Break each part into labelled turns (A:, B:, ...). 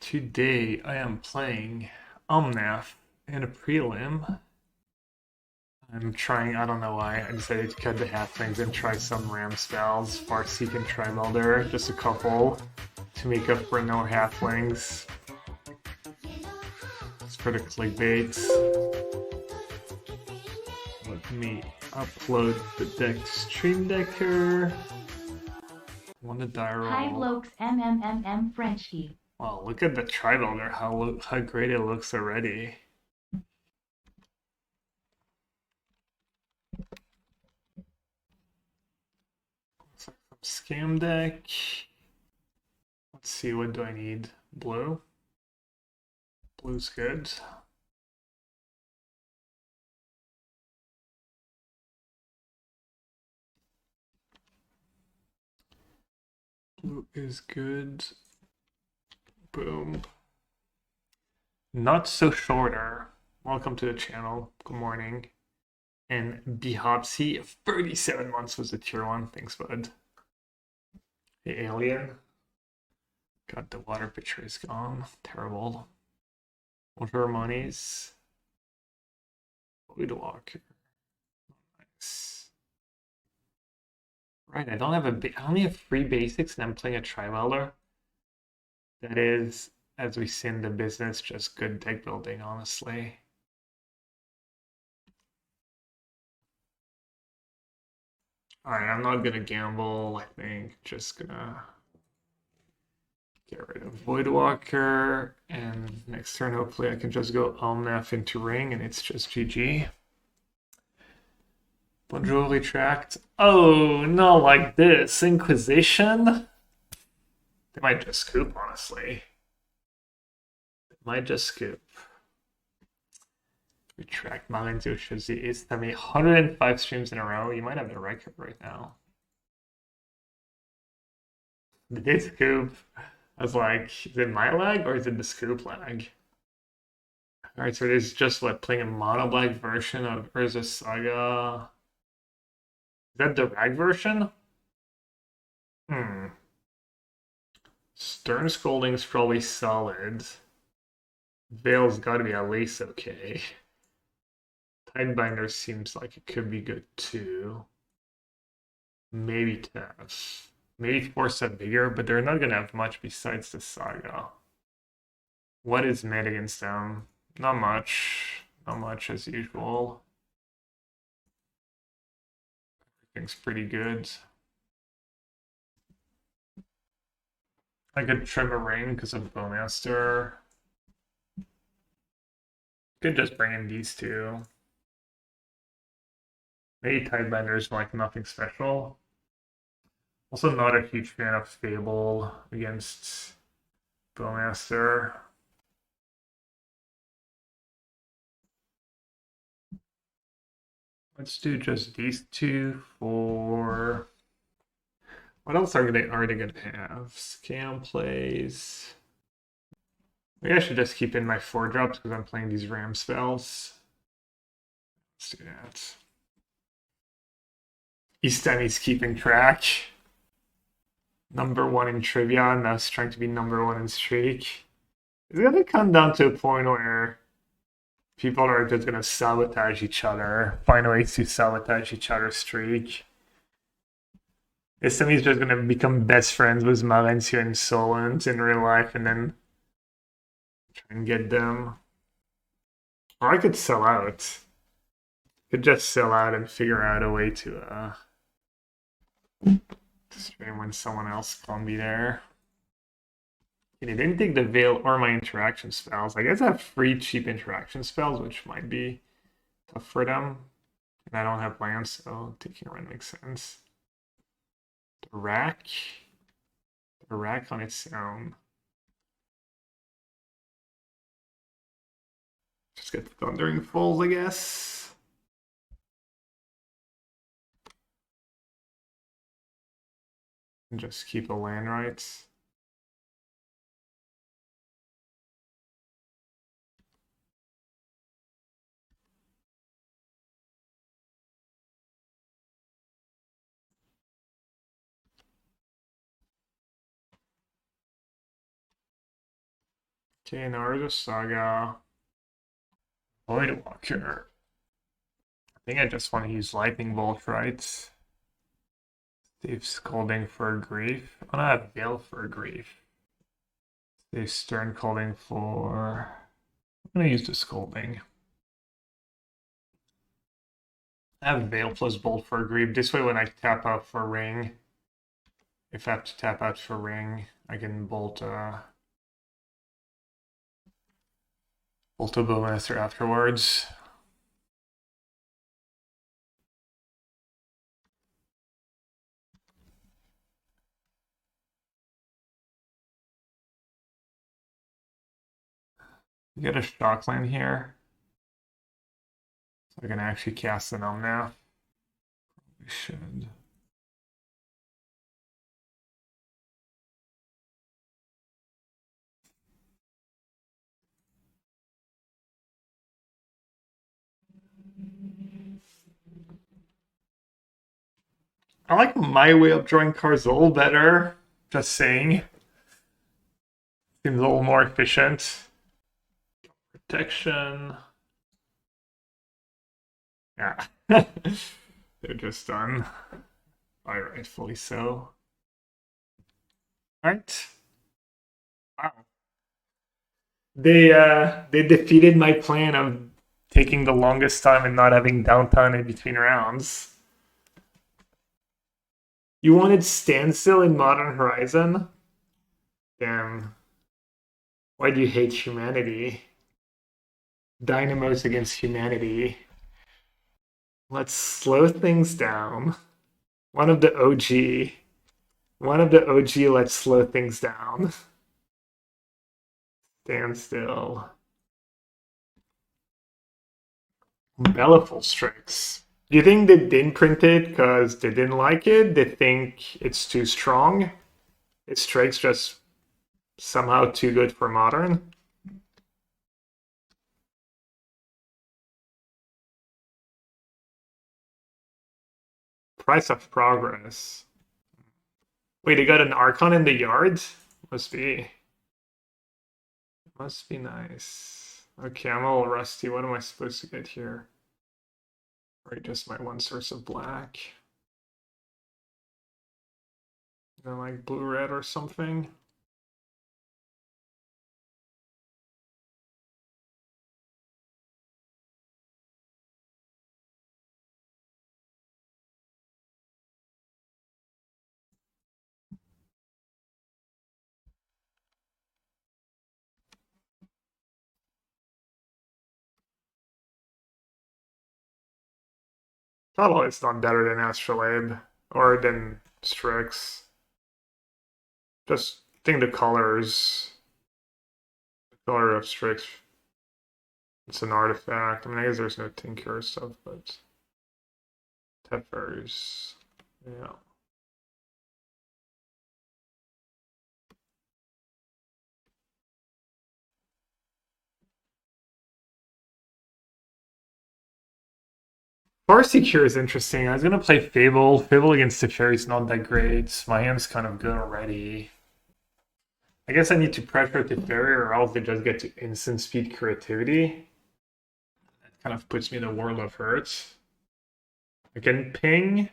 A: Today I am playing Omnath in a prelim. I'm trying, I don't know why, I decided to cut the halflings and try some ram spells, Farseek and Tribe Elder, just a couple, to make up for no halflings. It's for the clickbait. Let me upload the deck stream decker. Want to die roll.
B: Hi blokes Frenchie.
A: Wow, look at the Tribe Elder, how great it looks already. Scam deck. Let's see, what do I need? Blue? Blue's good. Blue is good. Boom. Not so shorter. Welcome to the channel. Good morning. And Bihopsy, 37 months was a tier 1. Thanks, bud. The alien. God, the water pitcher is gone. Terrible. Water monies. Voidwalker. Nice. Right, I only have 3 basics and I'm playing a Tribe Elder. That is, as we see in the business, just good deck building, honestly. Alright, I'm not gonna gamble, I think. Just gonna get rid of Voidwalker, and next turn hopefully I can just go Omnath into ring and it's just GG. Bonjour, retract. Oh, no, like this. Inquisition? They might just scoop, honestly. They might just scoop. Retract. Malenzo Shazi is telling me 105 streams in a row. You might have the record right now. Did they scoop? I was like, is it my lag or is it the scoop lag? Alright, so there's just what, playing a mono black version of Urza Saga. Is that the rag version? Stern Scolding's probably solid. Veil's gotta be at least okay. Tidebinder seems like it could be good too. Maybe Tef. Maybe Force of Vigor, but they're not gonna have much besides the Saga. What is mid against them? Not much. Not much as usual. Everything's pretty good. I could trim a ring because of Bowmaster. Could just bring in these two. Maybe Tidebinder's like nothing special. Also not a huge fan of Fable against Bowmaster. Let's do just these two for... What else are they gonna have? Scam plays. Maybe I should just keep in my 4-drops because I'm playing these ram spells. Let's do that. Eastemi's keeping track. #1 in trivia, and us trying to be #1 in streak. It's gonna come down to a point where people are just gonna sabotage each other, find ways to sabotage each other's streak. Eastemi's just gonna become best friends with Malencio and Solent in real life, and then try and get them. Or I could sell out. Could just sell out and figure out a way to stream when someone else can't be there. And they didn't take the veil or my interaction spells. I guess I have 3 cheap interaction spells, which might be tough for them. And I don't have lands, so taking a run makes sense. The rack on its own. Just get the Thundering Falls, I guess. And just keep a land rights. Okay, Naruto Saga. Voidwalker. I think I just want to use Lightning Bolt, right? Save Scolding for Grief. I'm gonna have Veil for Grief. Save Stern Scolding for... I'm gonna use the Scolding. I have Veil plus Bolt for Grief. This way when I tap out for Ring, if I have to tap out for Ring, I can Bolt a Bowmaster afterwards. Get a Shockland here. So I can actually cast an Omnath. We should. I like my way of drawing cards a little better. Just saying. Seems a little more efficient. Protection. Yeah. They're just done. Rightfully so. Alright. Wow. They defeated my plan of taking the longest time and not having downtime in between rounds. You wanted standstill in Modern Horizon? Damn. Why do you hate humanity? Dynamos against humanity. Let's slow things down. One of the OG. Let's slow things down. Stand still. Belliful Strix. Do you think they didn't print it because they didn't like it? They think it's too strong? Is Strix just somehow too good for Modern? Price of Progress. Wait, they got an Archon in the yard? Must be. Must be nice. Okay, I'm a little rusty. What am I supposed to get here? Right, just my one source of black. And then like blue-red or something. Probably it's not better than Astrolabe or than Strix. Just think the colors. The color of Strix. It's an artifact. I mean, I guess there's no Tinker or stuff, but Teferi's. Yeah. Farseek here is interesting. I was gonna play Fable. Fable against Teferi is not that great. My hand's kind of good already. I guess I need to pressure Teferi or else they just get to instant speed creativity. That kind of puts me in a world of hurt. I can ping,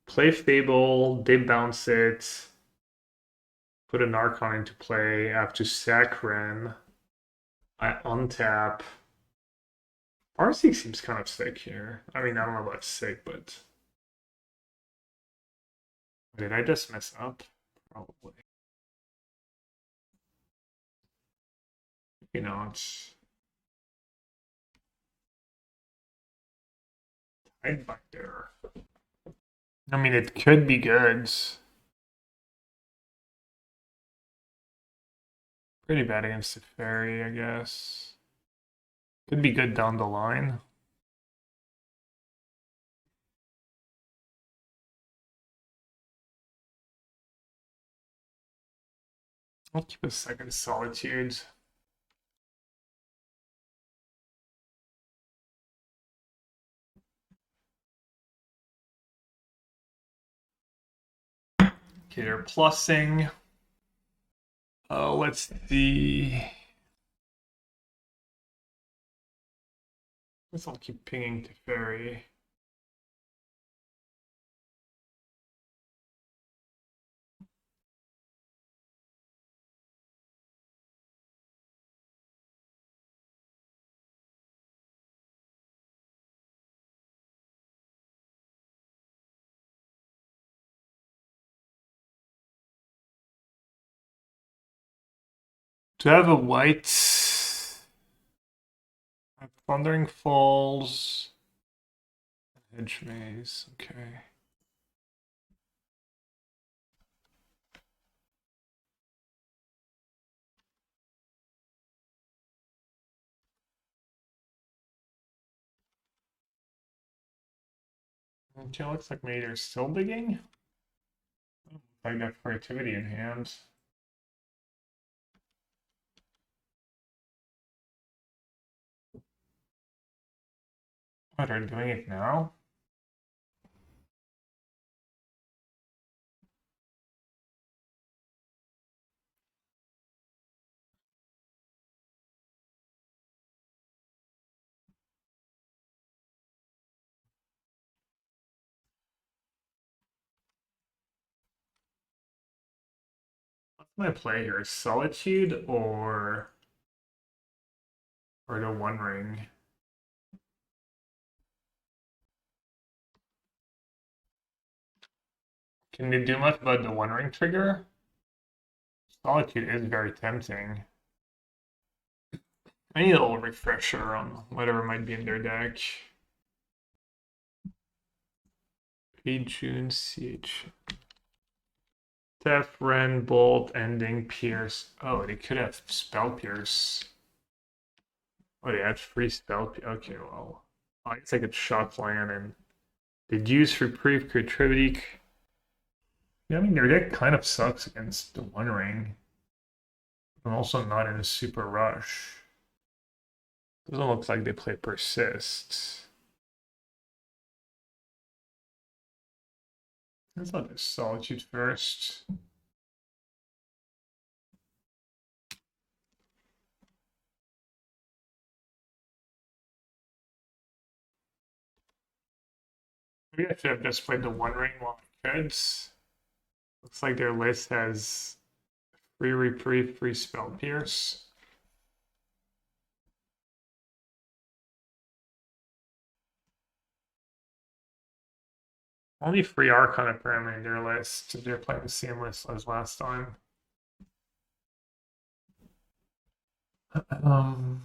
A: play Fable, they bounce it, put an Archon into play. I have to sack Wrenn. I untap. Farseek seems kind of sick here. I mean, I don't know about sick, but... Did I just mess up? Probably. You know, it's... Tidebinder. I mean, it could be good. Pretty bad against Teferi, I guess. Could be good down the line. I'll keep a second Solitude. Okay, they're plussing. Let's see. guess I'll keep pinging Teferi. Do I have a white? I have Thundering Falls. Hedge Maze, okay. Okay, looks like maybe they're still digging. I got creativity in hand. Oh, they're doing it now? What's my play here? Solitude or the One Ring? Can they do much about the One Ring trigger? Solitude is very tempting. I need a little refresher on whatever might be in their deck. June CH. Tef, Wrenn, Bolt, Ending, Pierce. Oh, they could have Spell Pierce. Oh, they had free Spell Pierce. Okay, well. I guess I could shock land and deduce, reprieve, creativity. Yeah, I mean, their deck kind of sucks against the One Ring. I'm also not in a super rush. Doesn't look like they play Persist. Let's let this Solitude first. Maybe I should have just played the One Ring while I could. Looks like their list has free reprieve, free spell pierce. Only free Archon apparently in their list. They're playing the same list as last time. Um,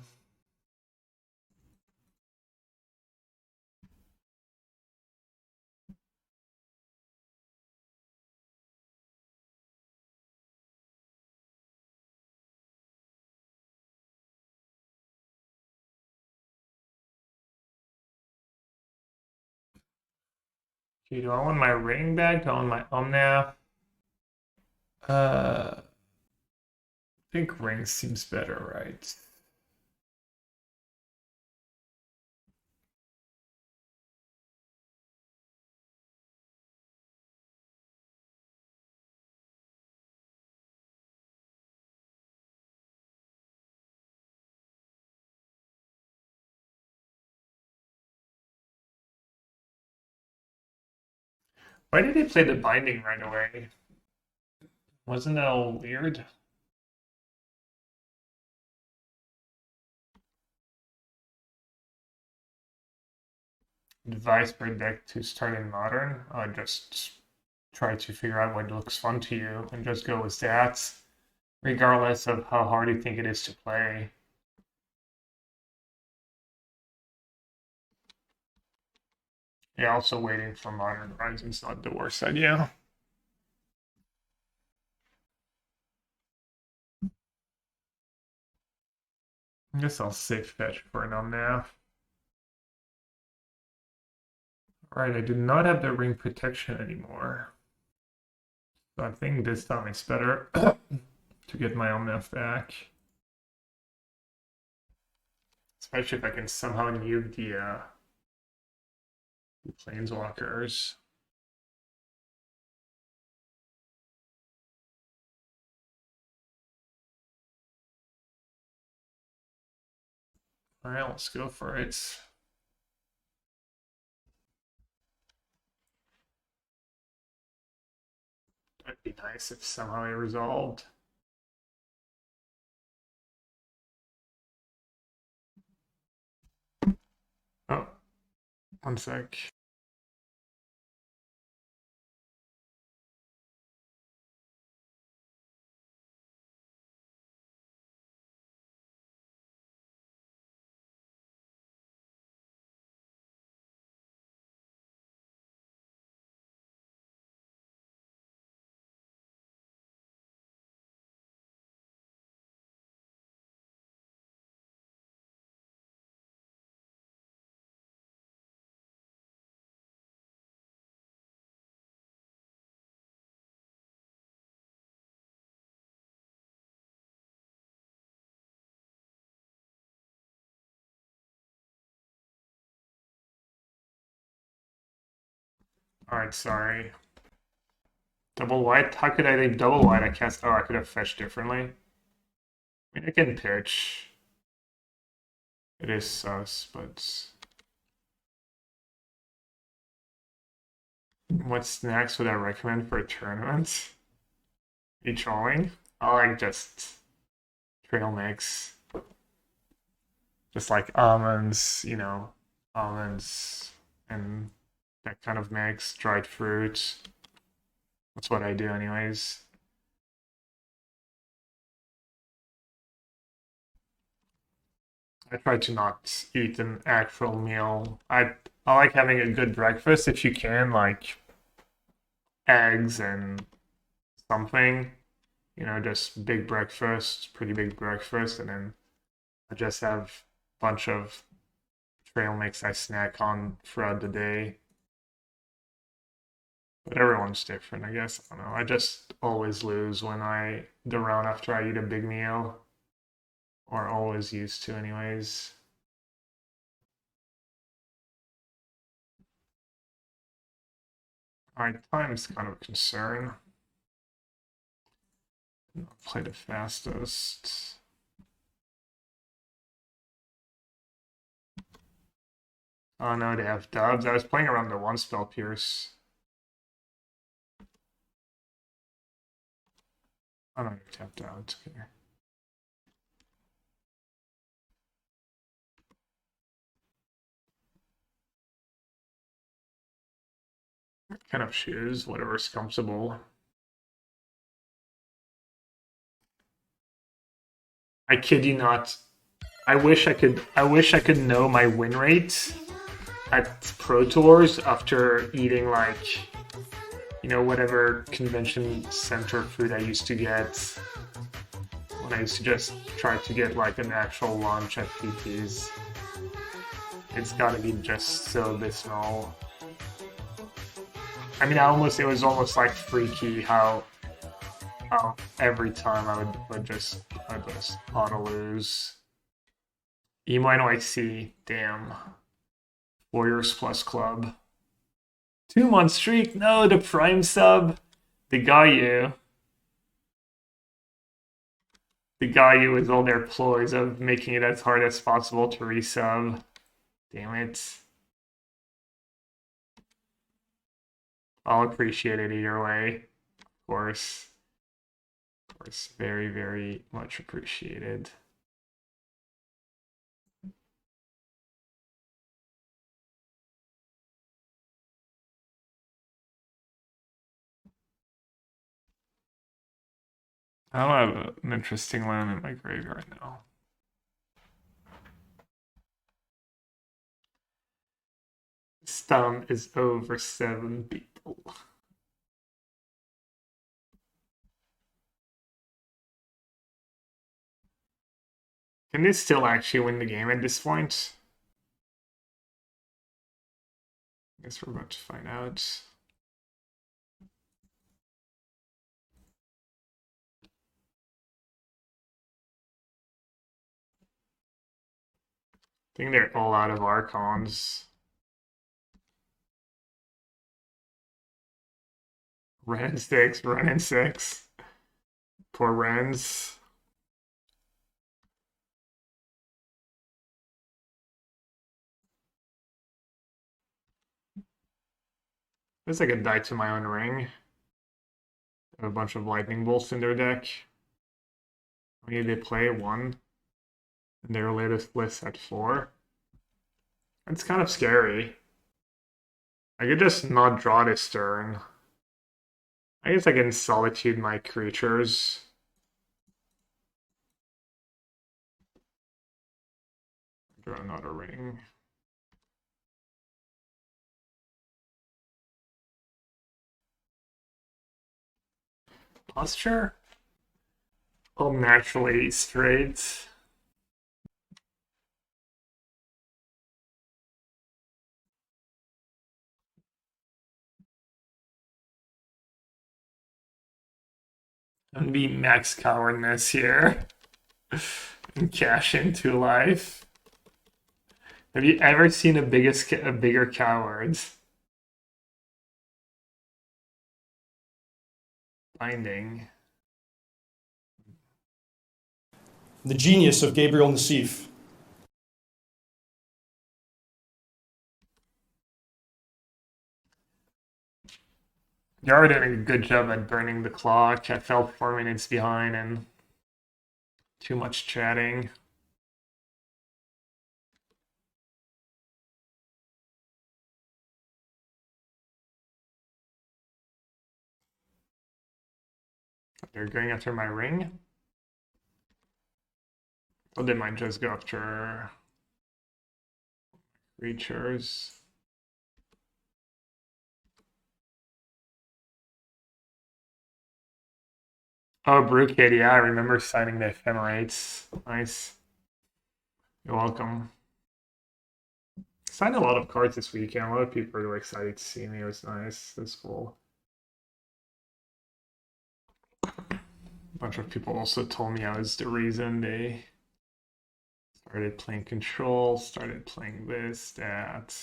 A: okay, do I want my ring back? Do I want my Omnath? I think ring seems better, right? Why did they play the binding right away? Wasn't that all weird? Advice per deck to start in modern? Just try to figure out what looks fun to you and just go with that, regardless of how hard you think it is to play. Yeah, also waiting for Modern Horizons not the worst idea. I guess I'll safe fetch for an Omnath. Alright, I do not have the ring protection anymore. So I think this time it's better to get my Omnath back. Especially if I can somehow nuke the Planeswalkers. Alright, let's go for it. be nice if somehow it resolved. Oh, one sec. Alright, sorry. Double white? How could I leave double white? I cast. Oh, I could have fetched differently. I mean, I can pitch. It is sus, but. What snacks would I recommend for a tournament? You trolling? I like just trail mix. Just like almonds, you know, almonds and that kind of mix, dried fruit. That's what I do anyways. I try to not eat an actual meal. I like having a good breakfast if you can, like eggs and something. You know, just big breakfast, pretty big breakfast, and then I just have a bunch of trail mix I snack on throughout the day. But everyone's different, I guess. I don't know. I just always lose when the round after I eat a big meal. Or always used to anyways. Alright, time's kind of a concern. Not play the fastest. Oh no, they have dubs. I was playing around the one spell pierce. Oh no, you're tapped out. Okay. Kind of choose whatever's comfortable. I kid you not. I wish I could know my win rate at Pro Tours after eating like, you know, whatever convention center food I used to get when I used to just try to get like an actual lunch at PP's. It's gotta be just so abysmal. I mean, it was almost like freaky how every time I would just auto lose. Emo NYC, damn. Warriors Plus Club. 2-month streak, no, the Prime sub. The Gayu. The Gayu with all their ploys of making it as hard as possible to resub. Damn it. I'll appreciate it either way. Of course. Of course, very, very much appreciated. I don't have an interesting land in my graveyard now. Stun is over 7 people. Can they still actually win the game at this point? I guess we're about to find out. I think they're all out of Archons. Wrenn and Six, Wrenn and Six. Poor Wrenns. I guess I could die to my own ring. Have a bunch of lightning bolts in their deck. Maybe they play one in their latest list at 4. It's kind of scary. I could just not draw this turn. I guess I can Solitude my creatures. Draw another ring. Posture? Naturally straight. And be max cowardness here. And cash into life. Have you ever seen a bigger coward? Binding.
C: The genius of Gabriel Nassif.
A: You're already doing a good job at burning the clock. I fell 4 minutes behind and too much chatting. They're going after my ring? Or they might just go after creatures. Oh, Brewkid, yeah, I remember signing the Ephemerates. Nice. You're welcome. Signed a lot of cards this weekend. A lot of people were excited to see me. It was nice. It was cool. A bunch of people also told me I was the reason they started playing Control, started playing this, that.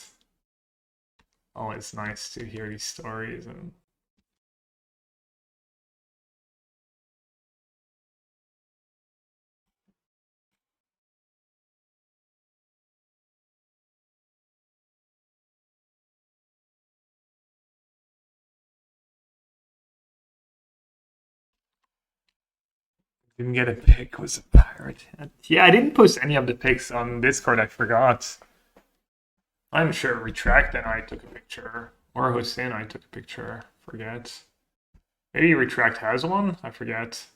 A: Always nice to hear these stories and didn't get a pick, was a pirate. Yeah, I didn't post any of the picks on Discord, I forgot. I'm sure Retract and I took a picture. Or Hossein I took a picture. Forget. Maybe Retract has one? I forget.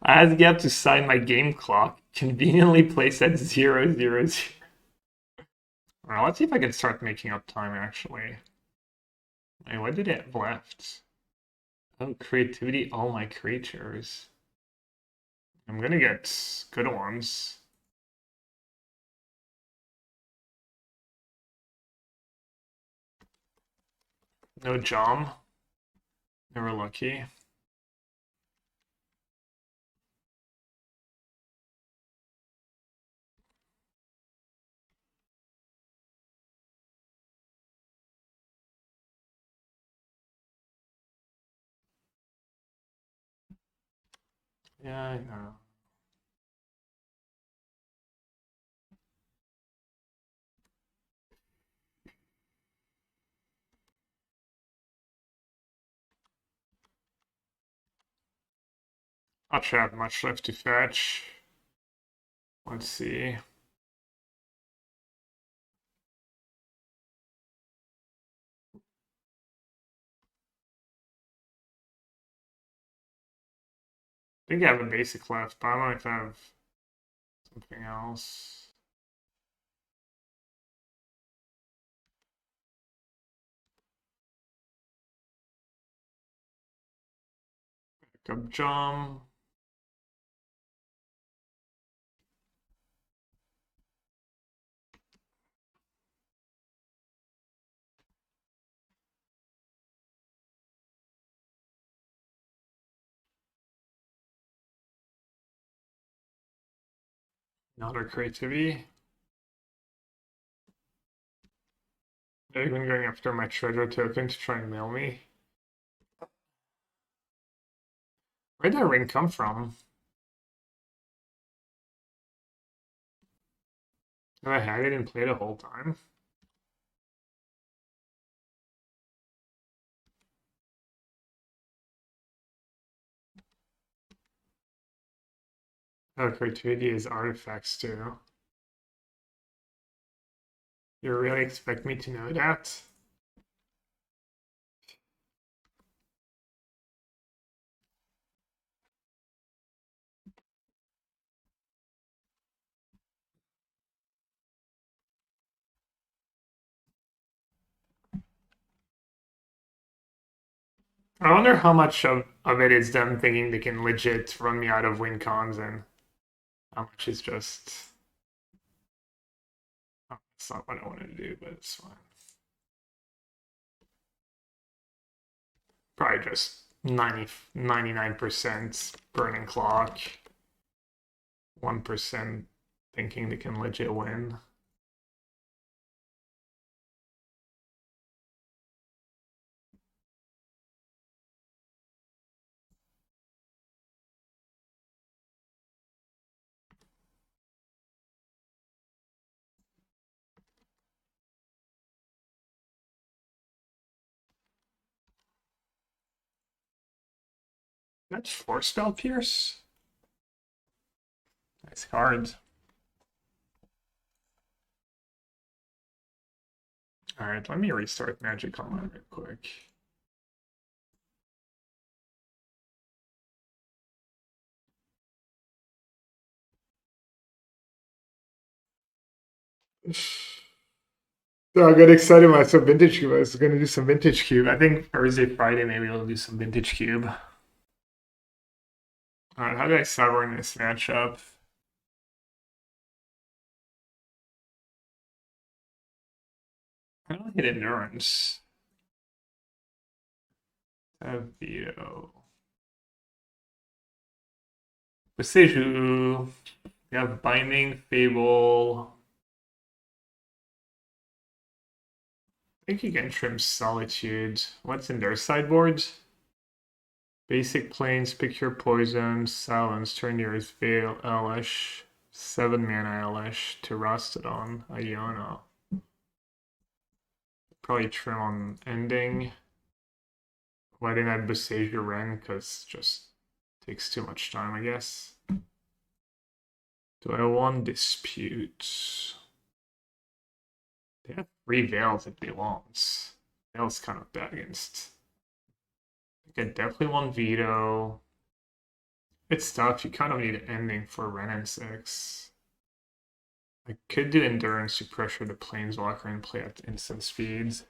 A: I had to get to sign my game clock. Conveniently placed at 000. Alright, let's see if I can start making up time actually. Hey, what did it have left? Oh, creativity, all my creatures. I'm gonna get good ones. No Jom. Never lucky. Yeah, I know. Not sure I have much left to fetch. Let's see. I think I have a basic left, but I don't know if I have something else. Backup Jom. Another creativity. They're even going after my treasure token to try and mail me. Where'd that ring come from? Did I had it and played the whole time? Oh, creativity is artifacts too. You really expect me to know that? I wonder how much of it is them thinking they can legit run me out of win cons and how much is just... Oh, that's not what I wanted to do, but it's fine. Probably just 99% burning clock. 1% thinking they can legit win. That's Force Spell Pierce. Nice card. Alright, let me restart Magic Online real quick. So I got excited when I saw Vintage Cube. I was going to do some Vintage Cube. I think Thursday, Friday, maybe we'll do some Vintage Cube. Alright, how do I sour in this matchup? I don't hit Endurance. Veto. Boseiju. We have Binding, Fable. I think you can trim Solitude. What's in their sideboard? Basic Plains, pick your poison, silence, turn yours, Veil, Elish, 7 mana Elish to Rostodon, Iona. Probably trim on Ending. Why didn't I Boseiju Wrenn? Because just takes too much time, I guess. Do I want Dispute? They have 3 Veils if they want. Veil's kind of bad against. I think I definitely want Veto. It's tough. You kind of need Ending for Wrenn and Six. I could do Endurance to pressure the Planeswalker and play at instant speeds.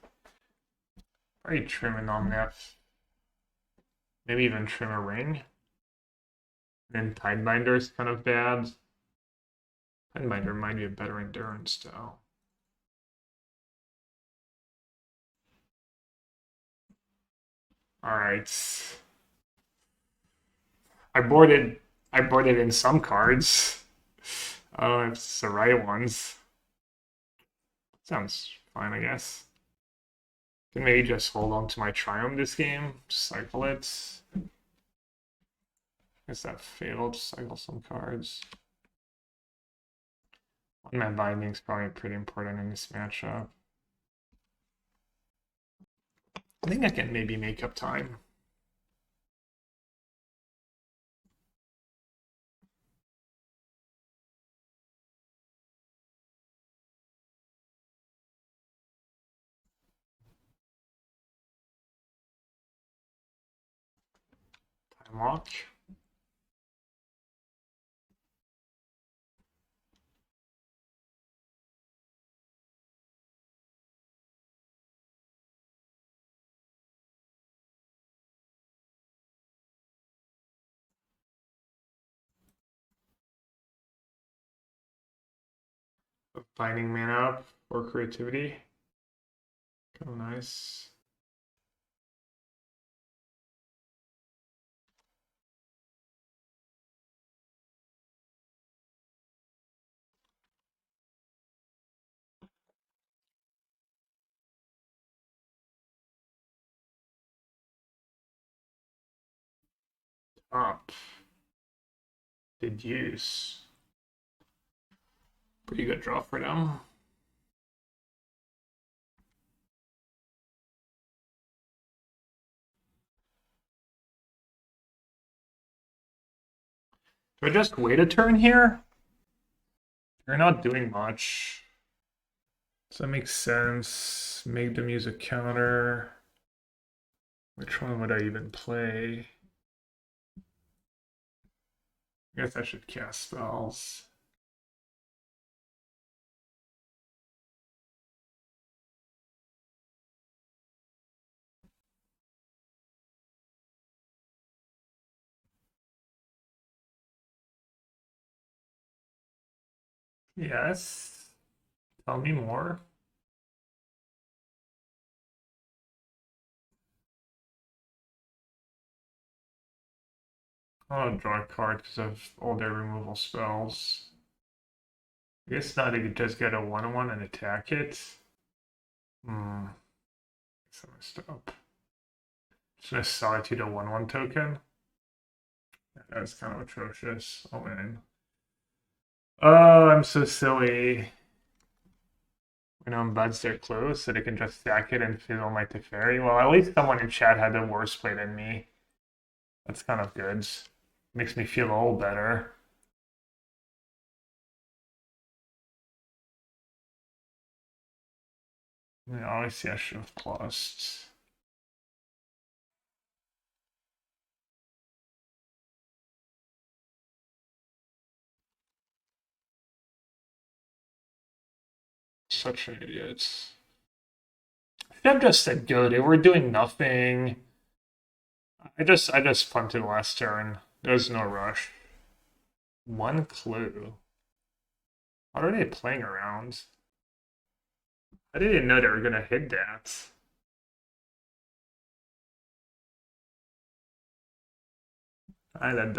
A: Probably trim an Omnath. Maybe even trim a Ring. And then Tidebinder is kind of bad. Tidebinder might be a better Endurance though. Alright. I boarded in some cards. I don't know if it's the right ones. Sounds fine, I guess. Can maybe just hold on to my Triumph this game, cycle it. Guess that failed, cycle some cards. One-man Binding is probably pretty important in this matchup. I think I can maybe make up time. Time walk. Binding mana up for creativity. Oh, nice. Up. Did use. Pretty good draw for them. Do I just wait a turn here? You're not doing much. Does that make sense? Make them use a counter. Which one would I even play? I guess I should cast spells. Yes. Tell me more. Oh, draw a card because of all their removal spells. I guess now they could just get a 1/1 and attack it. So messed up. Just gonna Solitude a 1/1 token. That's kind of atrocious. Oh man. Oh, I'm so silly. When buds they're close, so they can just stack it and fizzle my Teferi. Well, at least someone in chat had a worse play than me. That's kind of good. Makes me feel a little better. Yeah, obviously I should have plussed. Such an idiot. I'm just said go. They were doing nothing. I just punted last turn. There's no rush. One clue. What are they playing around? I didn't know they were gonna hit that. That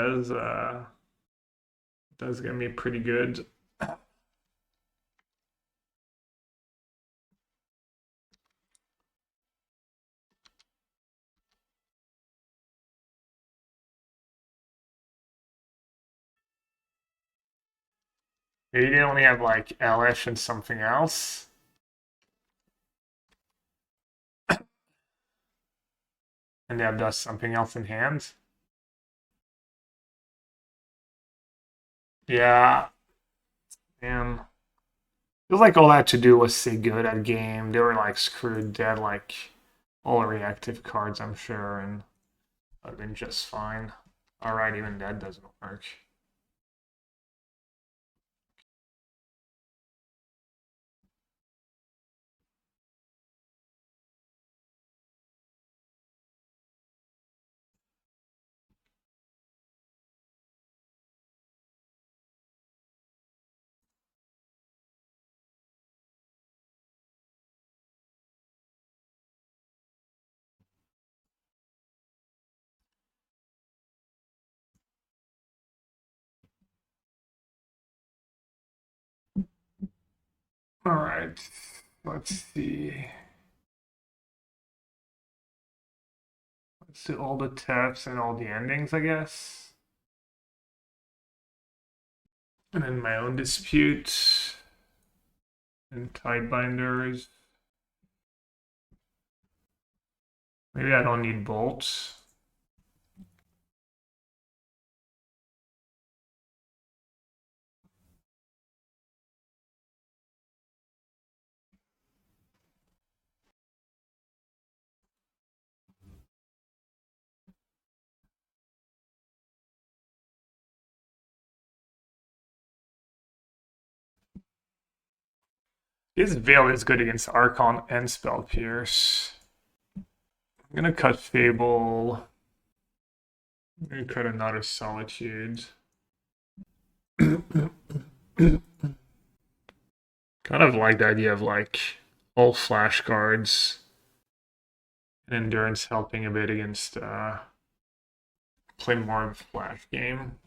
A: does get me pretty good. Maybe they only have like Elish and something else. And they have just something else in hand. Yeah. Man. Feels like all I had to do was say good at game. They were like screwed dead, like all reactive cards, I'm sure, and I've been just fine. Alright, even that doesn't work. Alright, let's see. Let's do all the taps and all the endings, I guess. And then my own dispute. And Tidebinders. Maybe I don't need bolts. This Veil is good against Archon and Spell Pierce. I'm gonna cut Fable. I'm gonna cut another Solitude. Kind of like the idea of like all flashcards and Endurance helping a bit against play more of a flash game.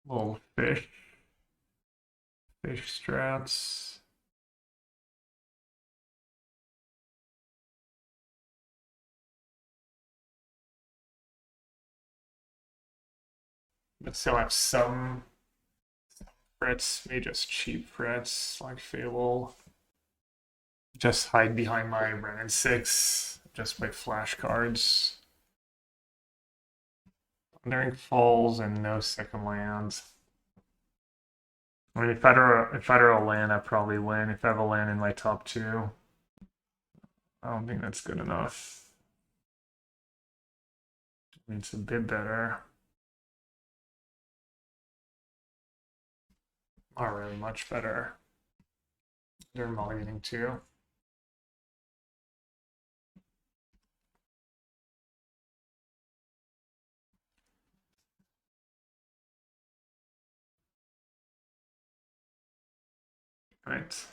A: Little fish strats. But still have some threats, maybe just cheap threats like Fable. Just hide behind my Wrenn and Six. Just play flashcards. Wandering Falls and no second lands. I mean, if I draw a land, I probably win. If I have a land in my top two, I don't think that's good enough. I mean, it's a bit better. Not really much better. They're mulliganing too. Right.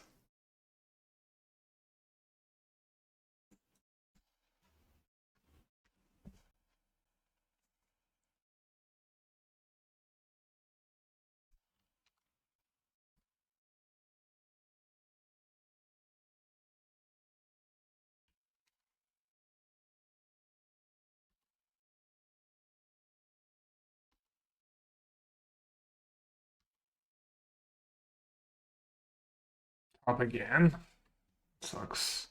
A: Up again. Sucks.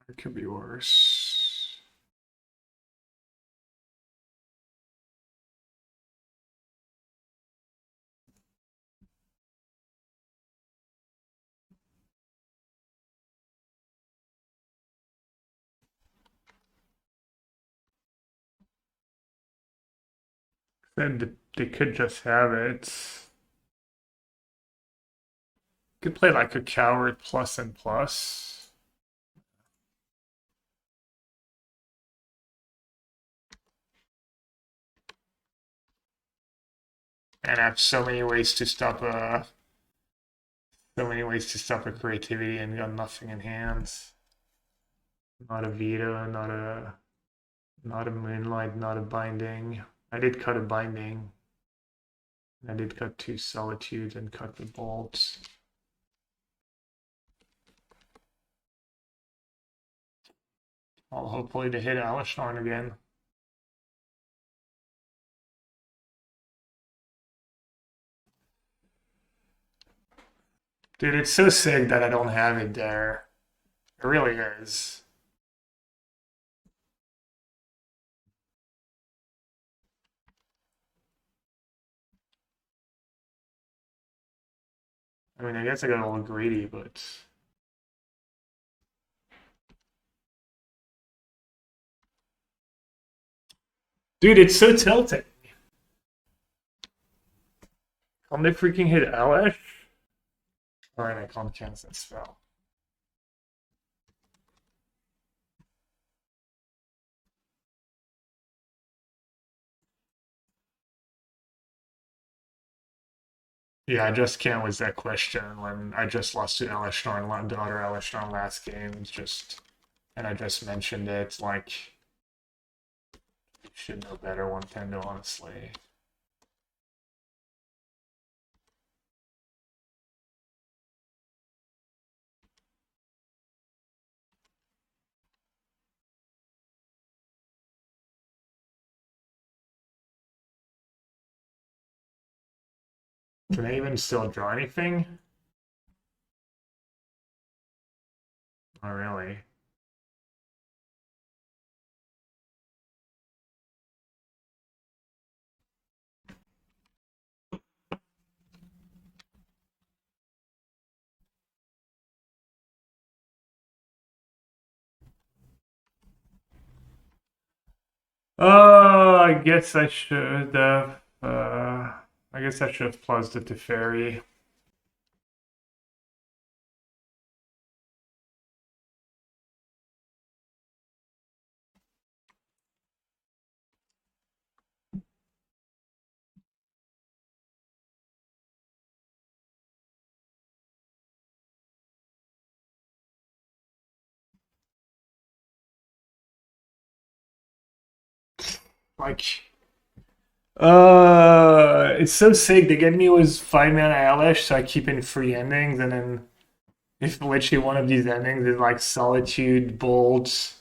A: It could be worse. Then they could just have it. Could play like a coward plus and plus. And have so many ways to stop a creativity and got nothing in hands. Not a veto, not a moonlight, not a binding. I did cut a binding. I did cut 2 solitudes and cut the bolts. Well, hopefully to hit Alishnorn again. Dude, it's so sick that I don't have it there. It really is. I mean, I guess I got a little greedy, but... Dude, it's so tilting. Can't they freaking hit Alish? Alright, I can't cancel that spell. Yeah, I just can't with that question when I just lost to Alishnorn, the other Alishnorn last game. It's just, and I just mentioned it, like, you should know better, 110 honestly. Can I even still draw anything? Not really. Oh, I guess I should have. I guess I should have plugged the Teferi. Like, it's so sick. They get me with 5-mana Alish, so I keep in free endings, and then if literally one of these endings is like Solitude, Bolt,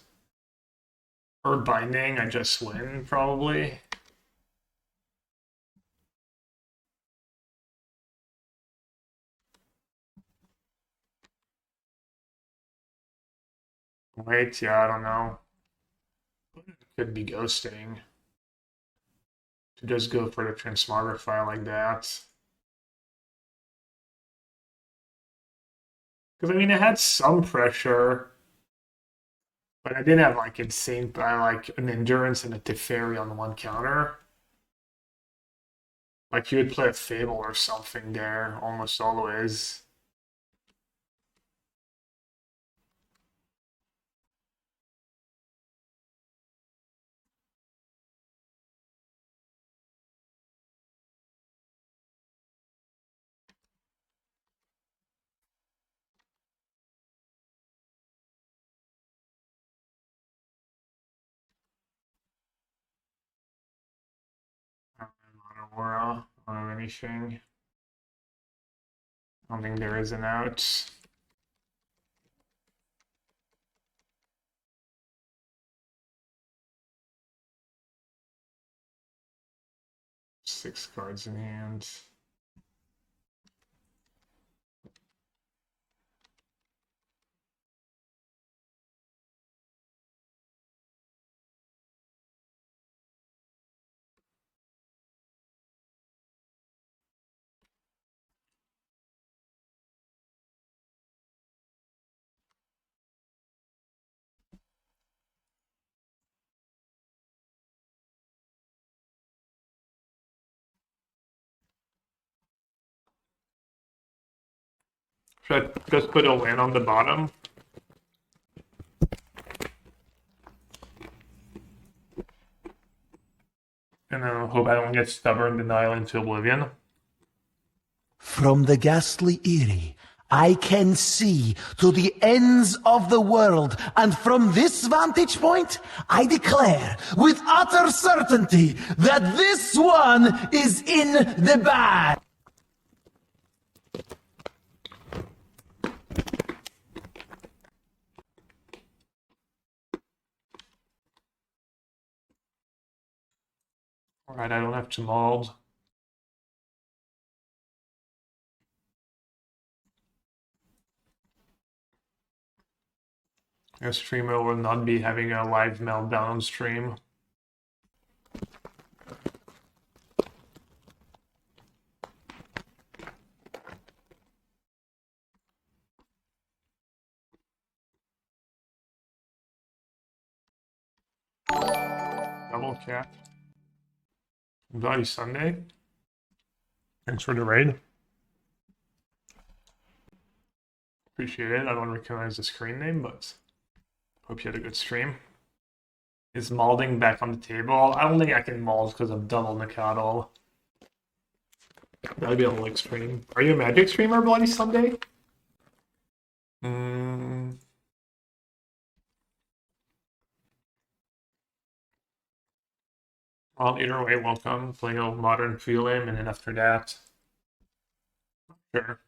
A: or Binding, I just win, probably. Wait, yeah, I don't know. Could be ghosting. To just go for the transmogrify like that. Because I mean, it had some pressure, but I didn't have like insane, like an endurance and a Teferi on the one counter. Like you would play a Fable or something there almost always. I don't have Aurora, I don't have anything. I don't think there is an out. Six cards in hand. Should I just put a win on the bottom? And then I'll hope I don't get stubborn denial into oblivion.
D: From the ghastly Eyrie, I can see to the ends of the world, and from this vantage point, I declare with utter certainty that this one is in the bag.
A: Alright, I don't have to mold. A streamer will not be having a live meltdown on stream. Double cap. Value Sunday. Thanks for the raid. Appreciate it. I don't recognize the screen name, but hope you had a good stream. Is molding back on the table? I don't think I can mold because of double Nikado. That'd be a like stream. Are you a Magic streamer, Bloody Sunday? Well, either way, welcome. Playing a modern Prelim, and then after that, sure.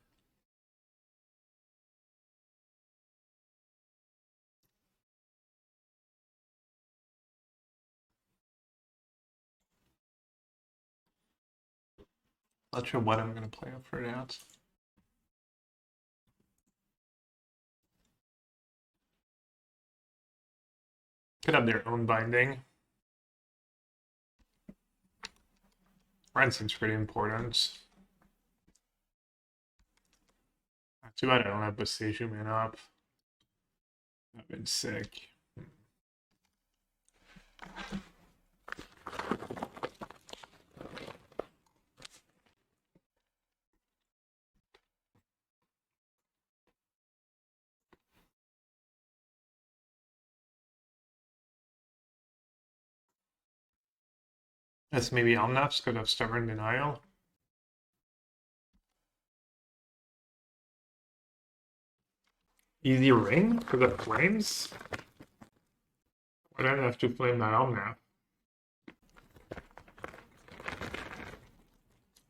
A: Not sure what I'm gonna play after that. Could have their own binding. Wrenn seems pretty important. Too bad I don't have Boseiju man up. That'd been sick. That's maybe Omnath could have Stubborn Denial. Easy ring because of flames? Why don't I have to flame that Omnath?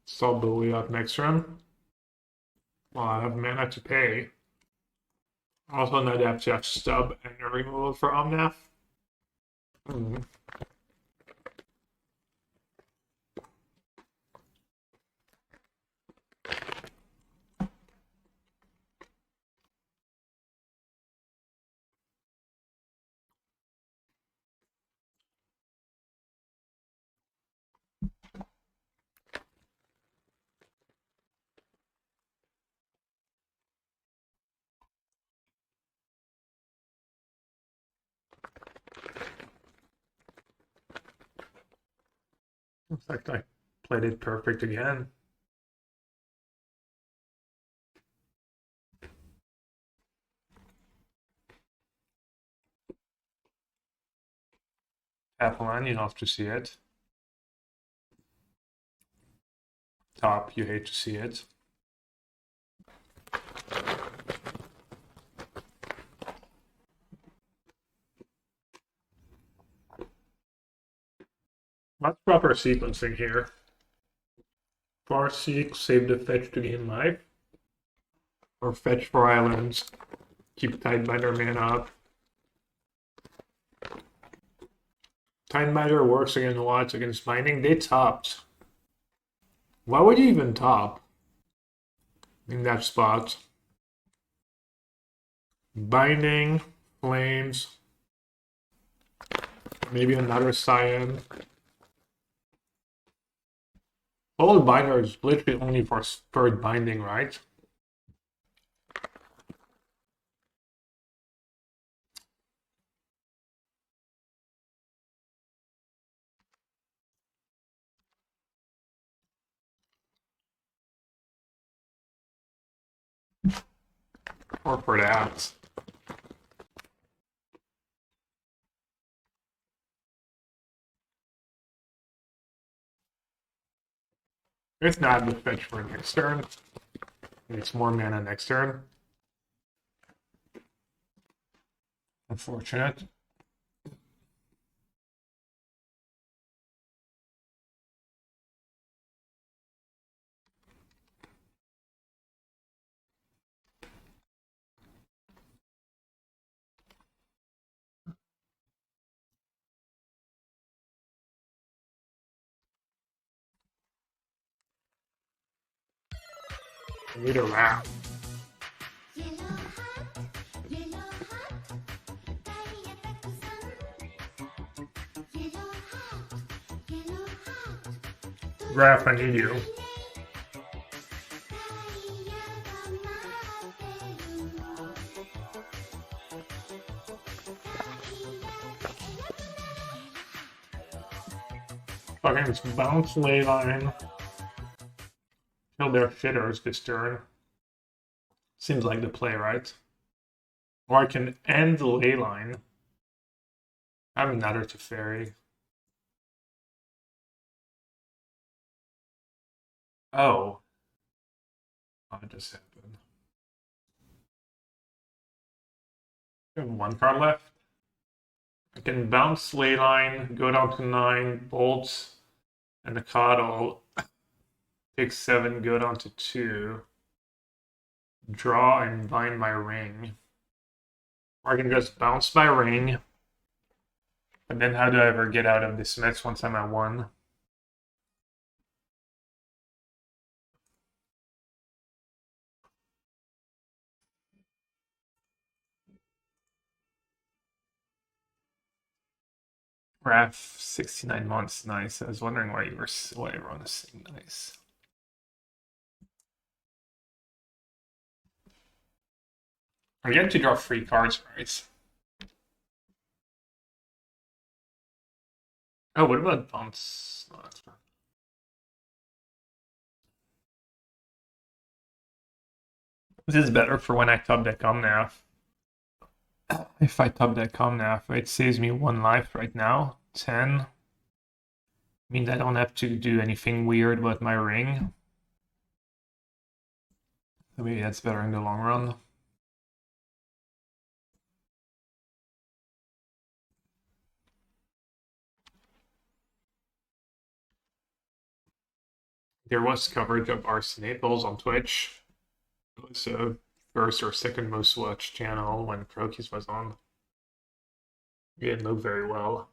A: Solve the way out next run. Well, I have mana to pay. Also, not have to have stub and a removal for Omnath. Looks like I played it perfect again. F1, you love to see it. Top, you hate to see it. That's proper sequencing here. Farseek, save the fetch to gain life. Or fetch 4 islands. Keep Tidebinder mana up. Tidebinder works against what? Against Binding? They topped. Why would you even top in that spot? Binding, Flames, maybe another Cyan. Old Binder is literally only for third Binding, right? Or for that. It's not the fetch for next turn. It's more mana next turn. Unfortunate. I need a wrap. Raph, I need you. Fucking it's bounce Leyline. Kill their shitters this turn. Seems like the play, right? Or I can end the Leyline. I have another Teferi. Oh. What just happened? I have one card left. I can bounce Leyline, go down to 9, bolts, and the coddle. Pick 7, go down to 2. Draw and bind my ring. Or I can just bounce my ring. And then how do I ever get out of this mess once I'm at 1? Raph, 69 months, nice. I was wondering why everyone was saying nice. I'm getting to draw 3 cards, right? Oh, what about bounce? No, that's fine. This is better for when I top deck Omnath. If I top deck Omnath, it saves me 1 life right now. 10. Means I don't have to do anything weird with my ring. So maybe that's better in the long run. There was coverage of Arsenaples on Twitch. It was the first or second most watched channel when Crokis was on. It didn't look very well.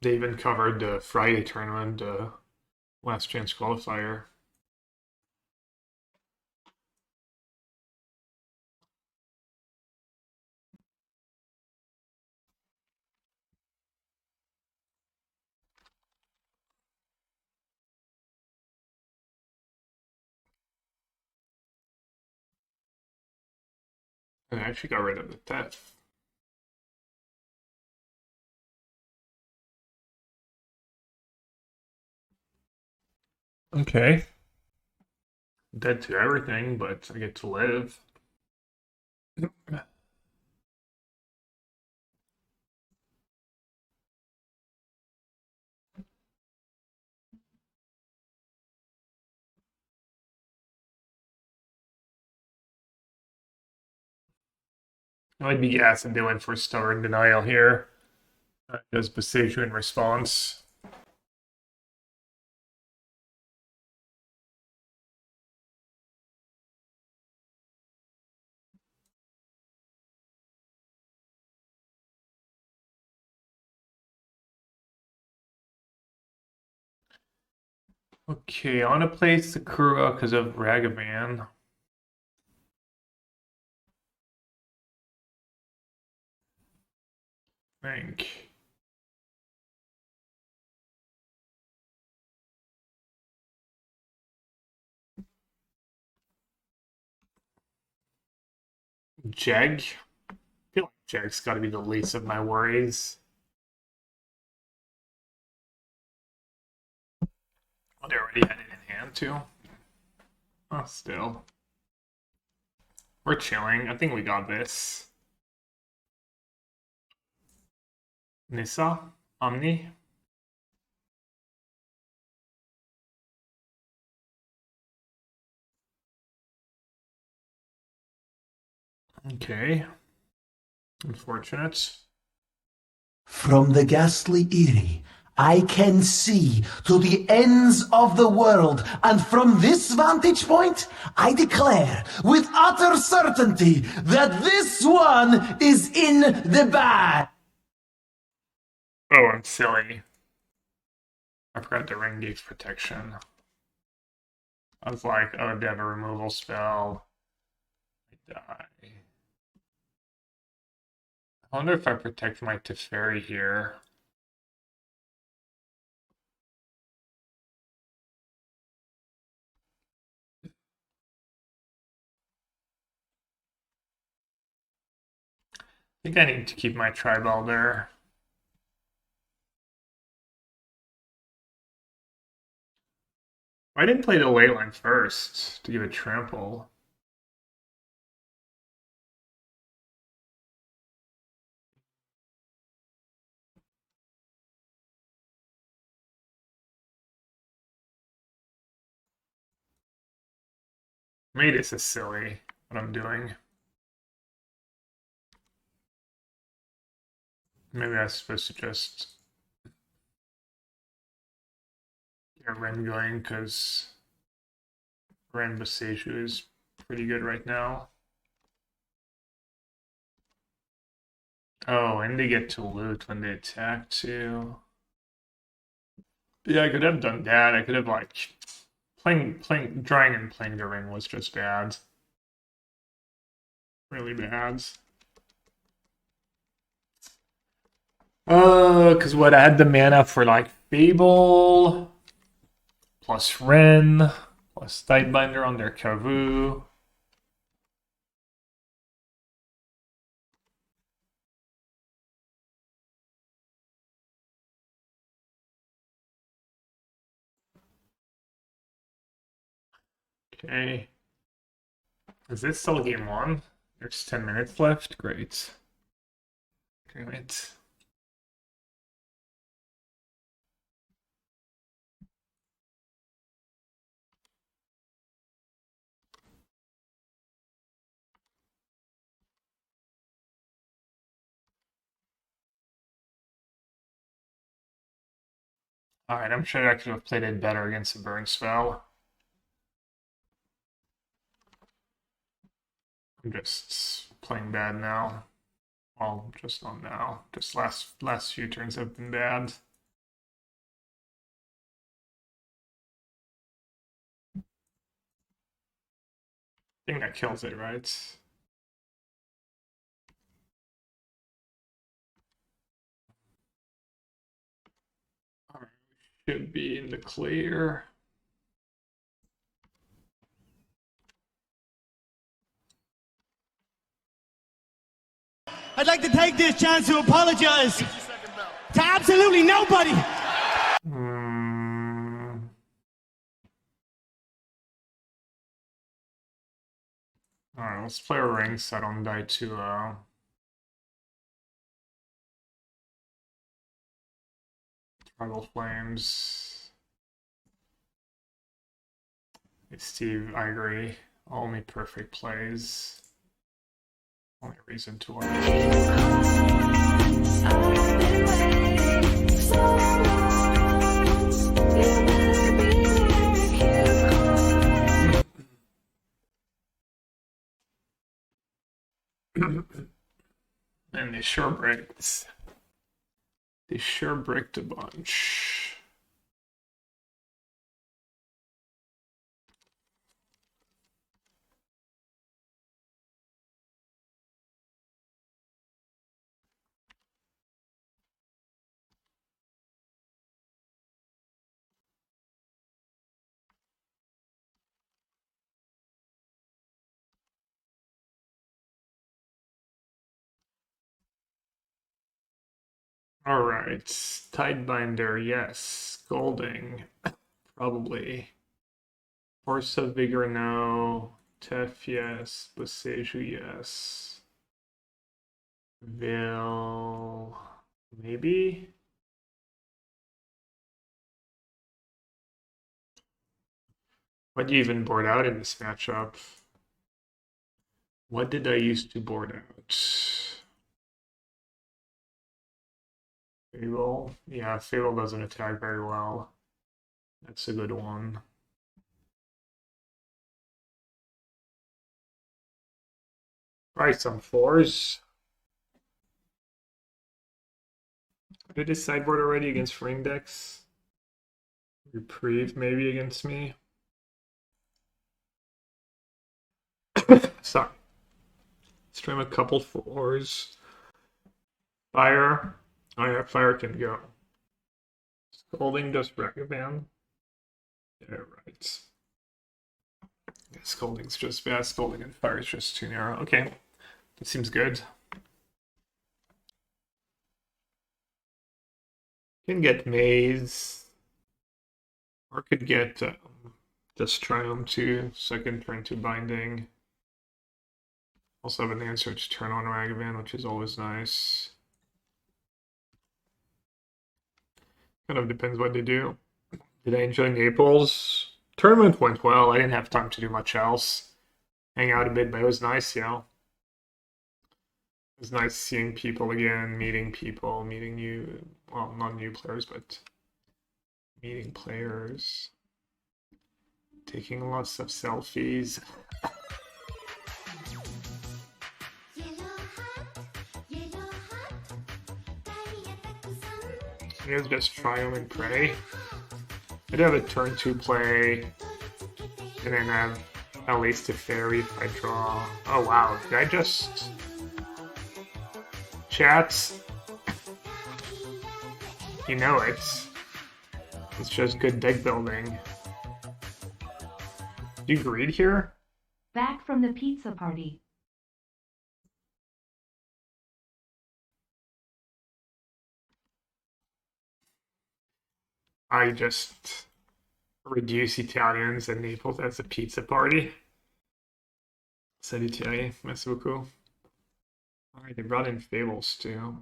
A: They even covered the Friday tournament, last chance qualifier. And I actually got rid of the Tef. Okay. Dead to everything, but I get to live. I'd be gassing doing for Stubborn Denial here. Does Boseiju in response. Okay, I want to play Sakura because of Ragavan. I think. Jeg? I feel like Jeg's got to be the least of my worries. Oh, they already had it in hand too. Oh, still. We're chilling. I think we got this. Nissa? Omni? Okay. Unfortunate.
D: From the ghastly Eyrie, I can see to the ends of the world, and from this vantage point, I declare with utter certainty that this one is in the bag.
A: Oh, I'm silly. I forgot the ring gave protection. I was like, oh, they have a removal spell. I die. I wonder if I protect my Teferi here. I think I need to keep my Tribe Elder. I didn't play the Leyline first to give it trample. Maybe this is silly, what I'm doing. Maybe I was supposed to just get Wrenn going, because Wrenn Boseiju is pretty good right now. Oh, and they get to loot when they attack too. Yeah, I could have done that. I could have like drawing and playing the ring was just bad. Really bad. Because what, I had the mana for like Fable plus Wrenn plus Tidebinder on their Kavu. Okay. Is this still game one? There's 10 minutes left. Great. Great. Alright, I'm sure I could have played it better against a burn spell. I'm just playing bad now. Well, just not now. Just last few turns have been bad. I think that kills it, right? Alright, should be in the clear.
E: I'd like to take this chance to apologize to absolutely nobody.
A: Alright, let's play a ring set on die 2-0. Tribal Flames. Hey, Steve, I agree. Only perfect plays. Only reason to watch. And they sure bricked. They sure bricked a bunch. All right, Tidebinder, yes. Scolding, probably. Force of Vigor, no. Tef, yes. Boseiju, yes. Veil, maybe? What do you even board out in this matchup? What did I used to board out? Fable? Yeah, Fable doesn't attack very well. That's a good one. Probably some 4s. Did his sideboard already against ring decks? Reprieve maybe against me? Sorry. Stream a couple 4s. Fire. Oh yeah, fire can go. Scolding does Ragavan. Yeah, right. Yeah, Scolding's just bad. Scolding and fire is just too narrow. Okay, that seems good. Can get Maze. Or could get just Triome too. Second turn to Binding. Also have an answer to turn on Ragavan, which is always nice. Kind of depends what they do. Did I enjoy Naples? Tournament went well. I didn't have time to do much else. Hang out a bit, but it was nice, you know. It was nice seeing people again, meeting people, meeting new, well, not new players, but meeting players. Taking lots of selfies. Here's just Triome and Prey. I do have a turn 2 play, and then have at least Teferi if I draw. Oh wow, did I just... Chats? You know it. It's just good deck building. Do you greed here?
B: Back from the pizza party.
A: I just reduce Italians and Naples as a pizza party. Salutier, merci beaucoup. Alright, they brought in Fables too.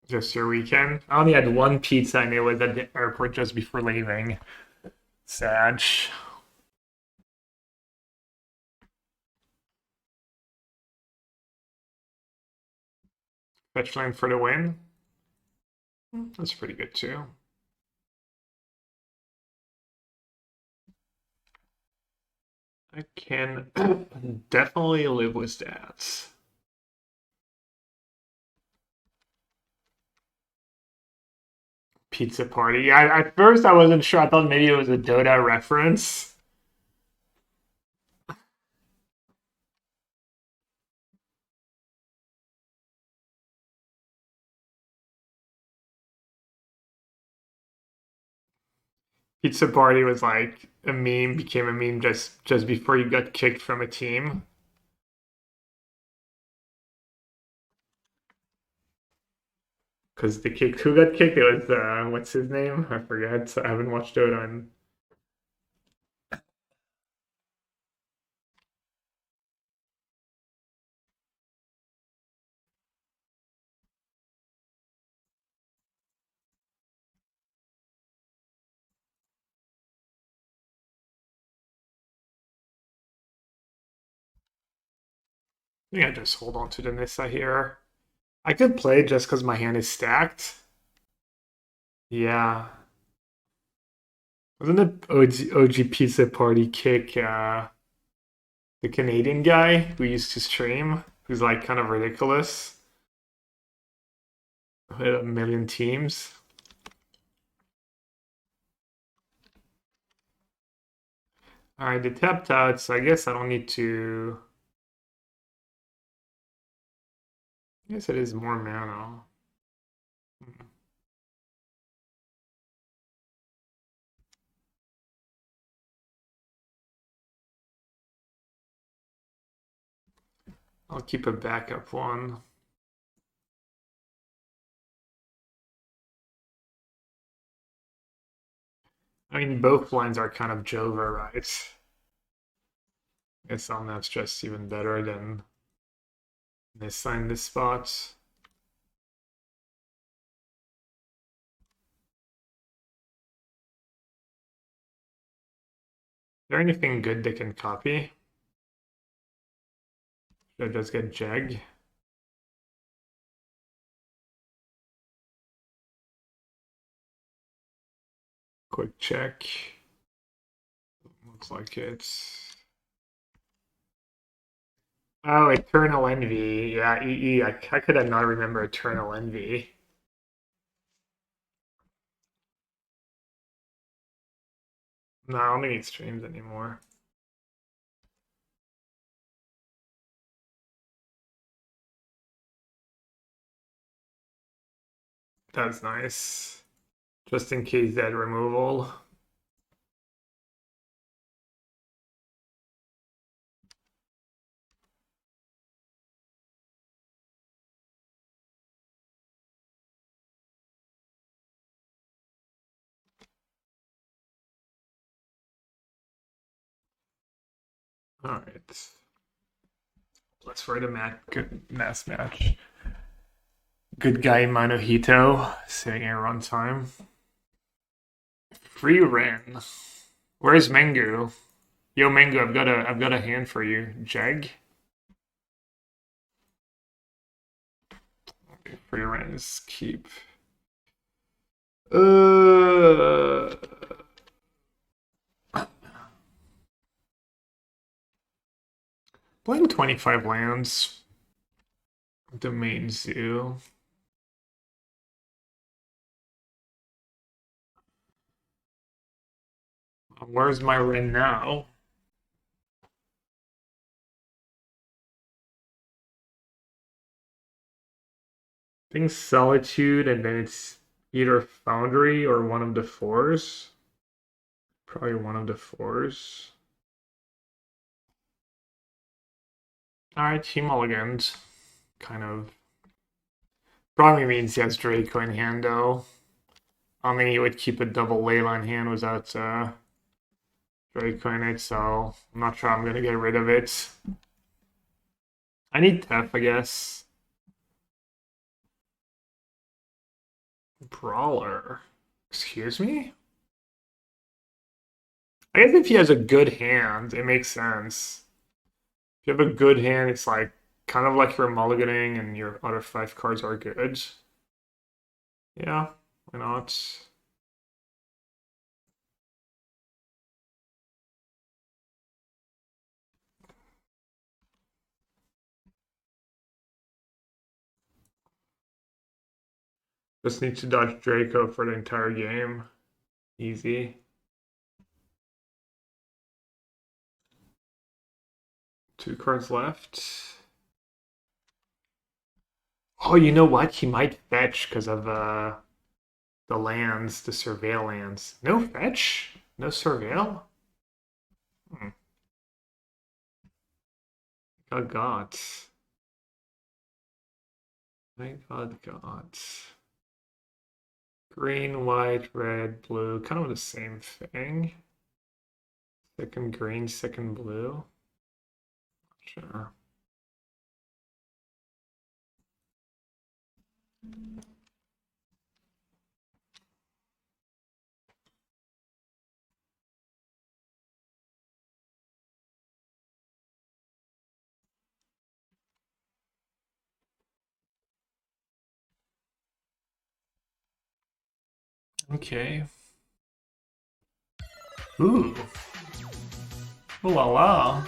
A: Just your weekend? I only had one pizza and it was at the airport just before leaving. Sad. Fetch line for the win. That's pretty good too. I can definitely live with that. Pizza party. Yeah, at first I wasn't sure. I thought maybe it was a Dota reference. Pizza party was like a meme, became a meme just before you got kicked from a team. because the kick who got kicked, it was what's his name? I forget. I haven't watched it on. I think I just hold on to the Nissa here. I could play just because my hand is stacked. Yeah. Wasn't the OG Pizza Party kick the Canadian guy who used to stream, who's like kind of ridiculous? Hit a million teams. Alright, the tapped out, so I guess I don't need to. I guess it is more mana. I'll keep a backup one. I mean, both lines are kind of Jova, right? I guess Omnath's just even better than Nissa in this spot. Is there anything good they can copy? Should I just get Jag? Quick check. Looks like it's. Oh, Eternal Envy. Yeah, EE. How could I not remember Eternal Envy? No, I don't think it streams anymore. That's nice. Just in case that removal. Alright. Let's write a good mass match. Good guy Manohito sitting at runtime. Free Wrenn. Where's Mengu? Yo Mengu, I've got a hand for you. Jag? Okay, Free Wrenn is keep. Playing 25 lands. Domain Zoo. Where's my Wrenn now? I think Solitude, and then it's either Foundry or one of the fours. Probably one of the fours. Alright, he mulligans. Kind of. Probably means he has Draco in hand, though. I don't think he would keep a double Leyline hand without Draco in it, so I'm not sure I'm gonna get rid of it. I need Tef, I guess. Brawler. Excuse me? I guess if he has a good hand, it makes sense. If you have a good hand, it's like kind of like you're mulliganing and your other 5 cards are good. Yeah, why not? Just need to dodge Draco for the entire game. Easy. Two cards left. Oh, you know what? He might fetch because of the lands, the surveil lands. No fetch? No surveil? God. Thank God. Green, white, red, blue, kind of the same thing. Second green, second blue. Sure. Okay. Ooh. Ooh la la.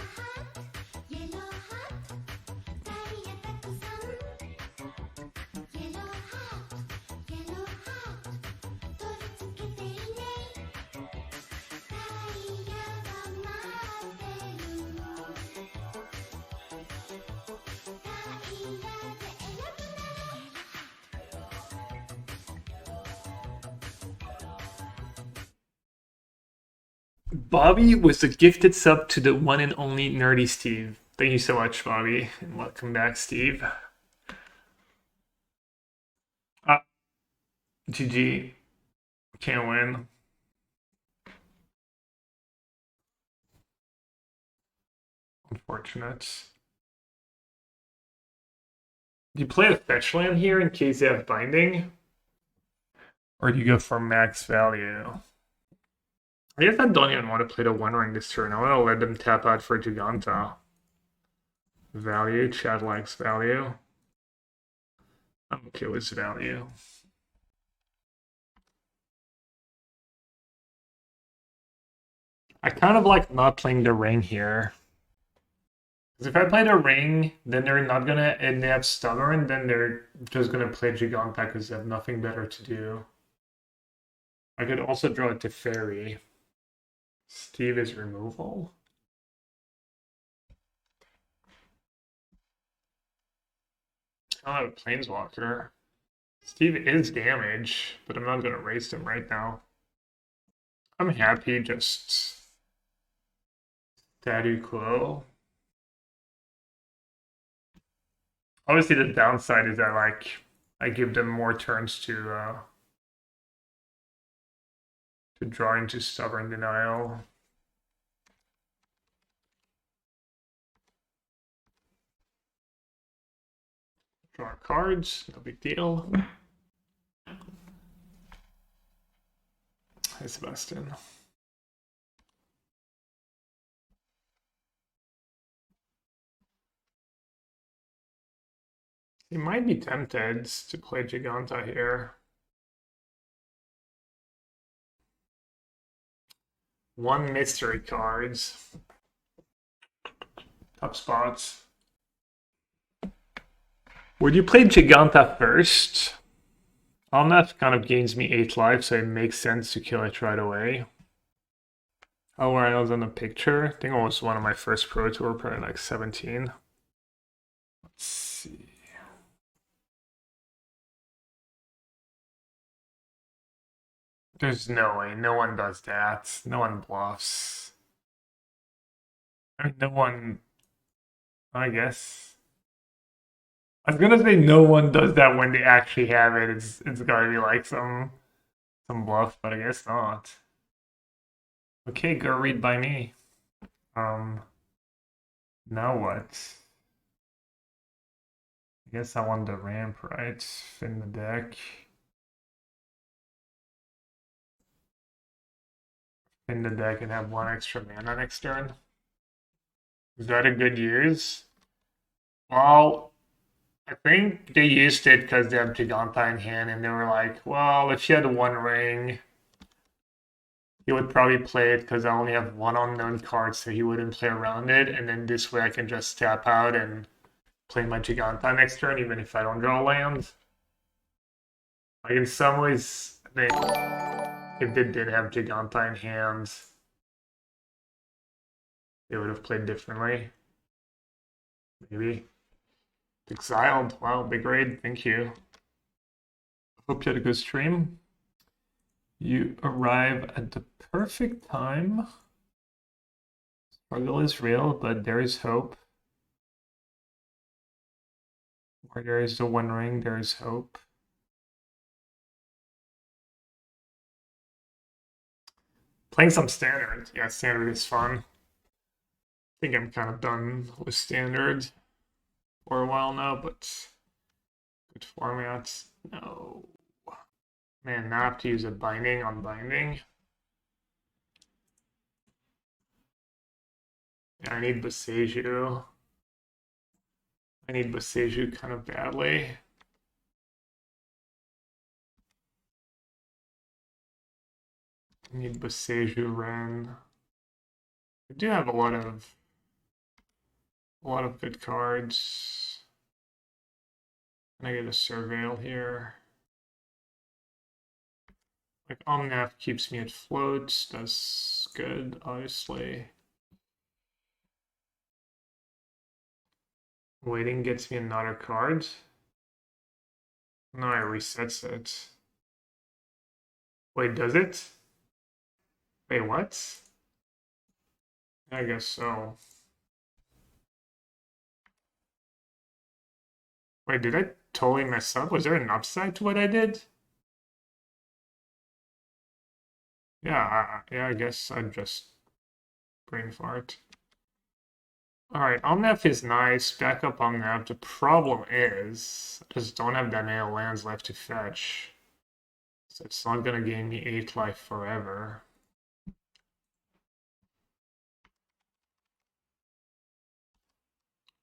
A: Bobby was a gifted sub to the one and only Nerdy Steve. Thank you so much, Bobby, and welcome back, Steve. GG. Can't win. Unfortunate. Do you play a fetch land here in case you have binding? Or do you go for max value? I guess I don't even want to play the One Ring this turn. I want to let them tap out for Giganta. Value, Chad likes value. I'm okay with value. I kind of like not playing the ring here. Because if I play the ring, then they're not gonna, and they have Stubborn, then they're just gonna play Giganta because they have nothing better to do. I could also draw a Teferi. Steve is removal. I have a Planeswalker. Steve is damage, but I'm not gonna raise him right now. I'm happy just statu quo. Obviously, the downside is that I give them more turns to draw into Stubborn Denial. Draw cards, no big deal. Hi, Sebastian. You might be tempted to play Giganta here. One mystery cards. Top spots. Would you play Giganta first? Omnath kind of gains me 8 life, so it makes sense to kill it right away. Oh, where I was on the picture. I think it was one of my first Pro Tour, probably like 17. Let's see. There's no way. No one does that. No one bluffs. I mean, no one... I guess. I was gonna say no one does that when they actually have it. It's gotta be like some bluff, but I guess not. Okay, go read by me. Now what? I guess I want the ramp, right? Fin the deck. In the deck and have 1 extra mana next turn. Is that a good use? Well, I think they used it because they have Giganta in hand, and they were like, well, if you had 1 ring, he would probably play it because I only have 1 unknown card, so he wouldn't play around it, and then this way I can just tap out and play my Giganta next turn, even if I don't draw land. Like, in some ways, if they did have Giganta in hand, they would have played differently. Maybe. Exiled. Wow, big raid. Thank you. Hope you had a good stream. You arrive at the perfect time. Struggle is real, but there is hope. Where there is the One Ring, there is hope. Playing some standard. Yeah, standard is fun. I think I'm kind of done with standard for a while now, but good formats. No. Man, now I have to use a binding on binding. Yeah, I need Boseiju. I need Boseiju kind of badly. I need Boseiju Wrenn. I do have a lot of good cards. And I get a Surveil here. Like Omnath keeps me at floats, that's good, obviously. Waiting gets me another card. No, it resets it. Wait, does it? Wait, what? I guess so. Wait, did I totally mess up? Was there an upside to what I did? Yeah, I guess I just brain fart. Alright, Omnath is nice. Backup Omnath. The problem is, I just don't have that many lands left to fetch. So it's not gonna gain me 8 life forever.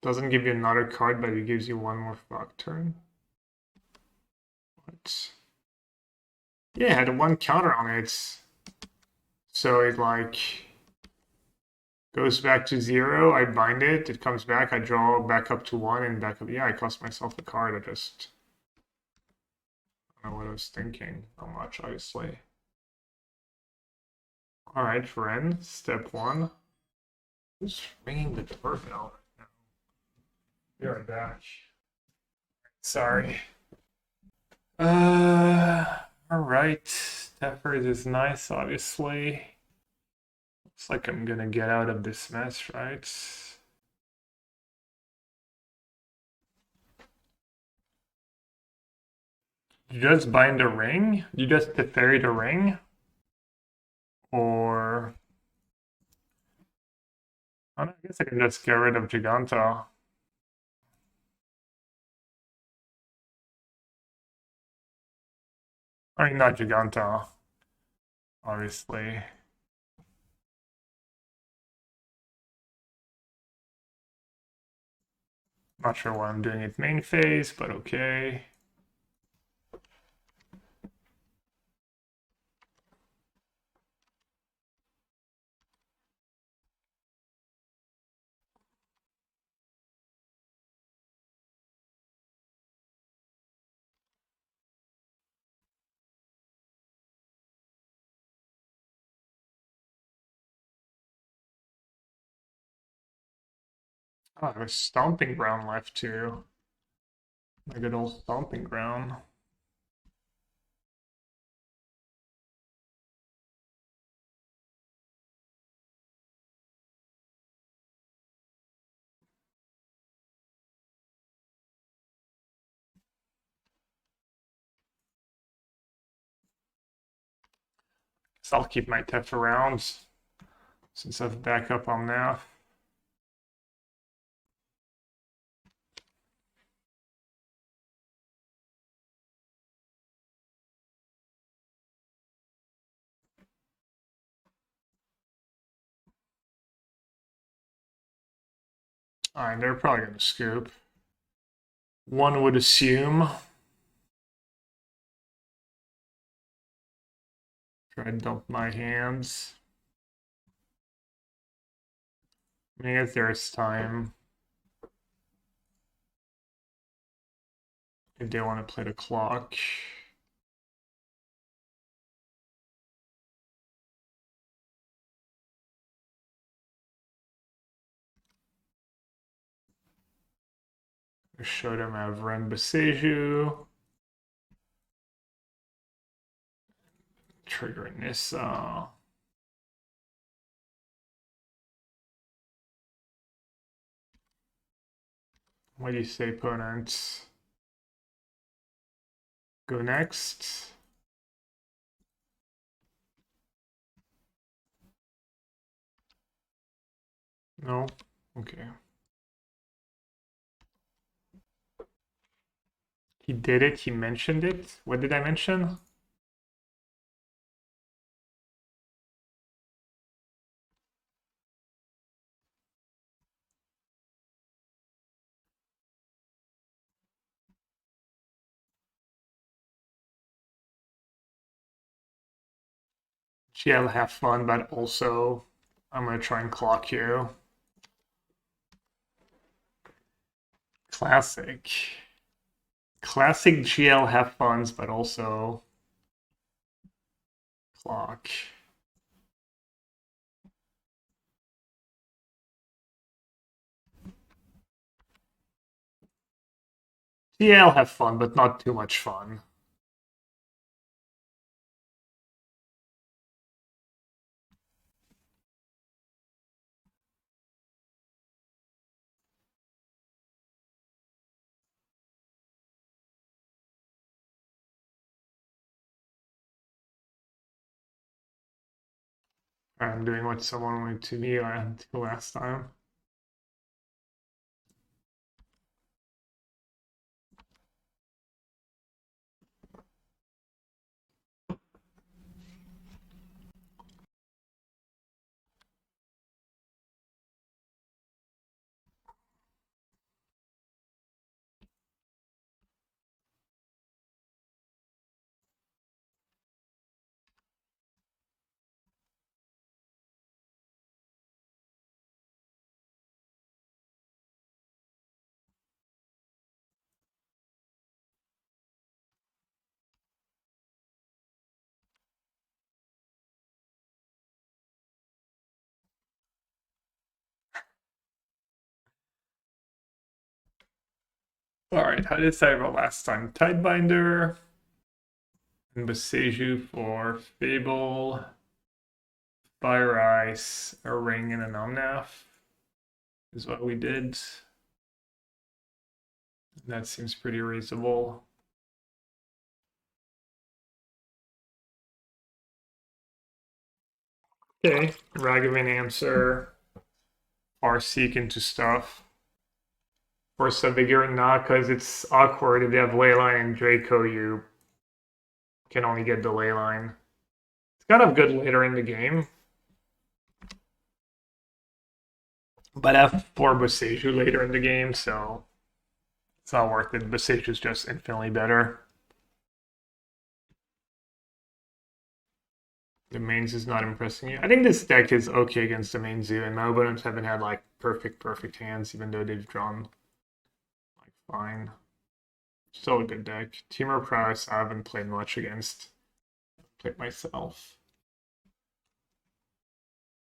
A: Doesn't give you another card, but it gives you one more fuck turn. What? Yeah, it had one counter on it. So it like goes back to 0, I bind it, it comes back, I draw back up to 1 and back up. Yeah, I cost myself a card. I just don't know what I was thinking. Not much, obviously. Alright, Wrenn, step 1. Who's ringing the doorbell right now? Be right back. Sorry. Alright. Teferi is nice, obviously. Looks like I'm gonna get out of this mess, right? You just bind a ring? You just Teferi the ring? Or... I guess I can just get rid of Giganta. I mean, not Giganta, obviously. Not sure why I'm doing it main phase, but okay. Oh, there's Stomping Ground left too. My good old Stomping Ground. So I'll keep my Tef around since I have backup on now. Alright, they're probably going to scoop. One would assume. Try to dump my hands. I mean, if there's time. If they want to play the clock. I showed them I have Wrenn Boseiju. Trigger Nissa. What do you say, opponent? Go next. No? Okay. He did it, he mentioned it. What did I mention? GL, have fun, but also I'm gonna try and clock you. Classic. Classic GL, have funs, but also clock. GL, have fun, but not too much fun. I'm doing what someone wanted to me last time. Alright, how did I say about last time? Tidebinder and Boseiju for Fable, Fire Ice, a Ring, and an Omnath is what we did. That seems pretty reasonable. Okay, Ragavan answer, Farseek into stuff. Force of Vigor, not because it's awkward. If they have Leyline and Draco, you can only get the Leyline. It's kind of good later in the game. But I have 4 Boseiju later in the game, so it's not worth it. Boseiju is just infinitely better. The mains is not impressing you. I think this deck is okay against the main zoo, and my opponents haven't had like perfect hands, even though they've drawn like fine. Still a good deck. Teamer Prowess I haven't played much against. I've played myself.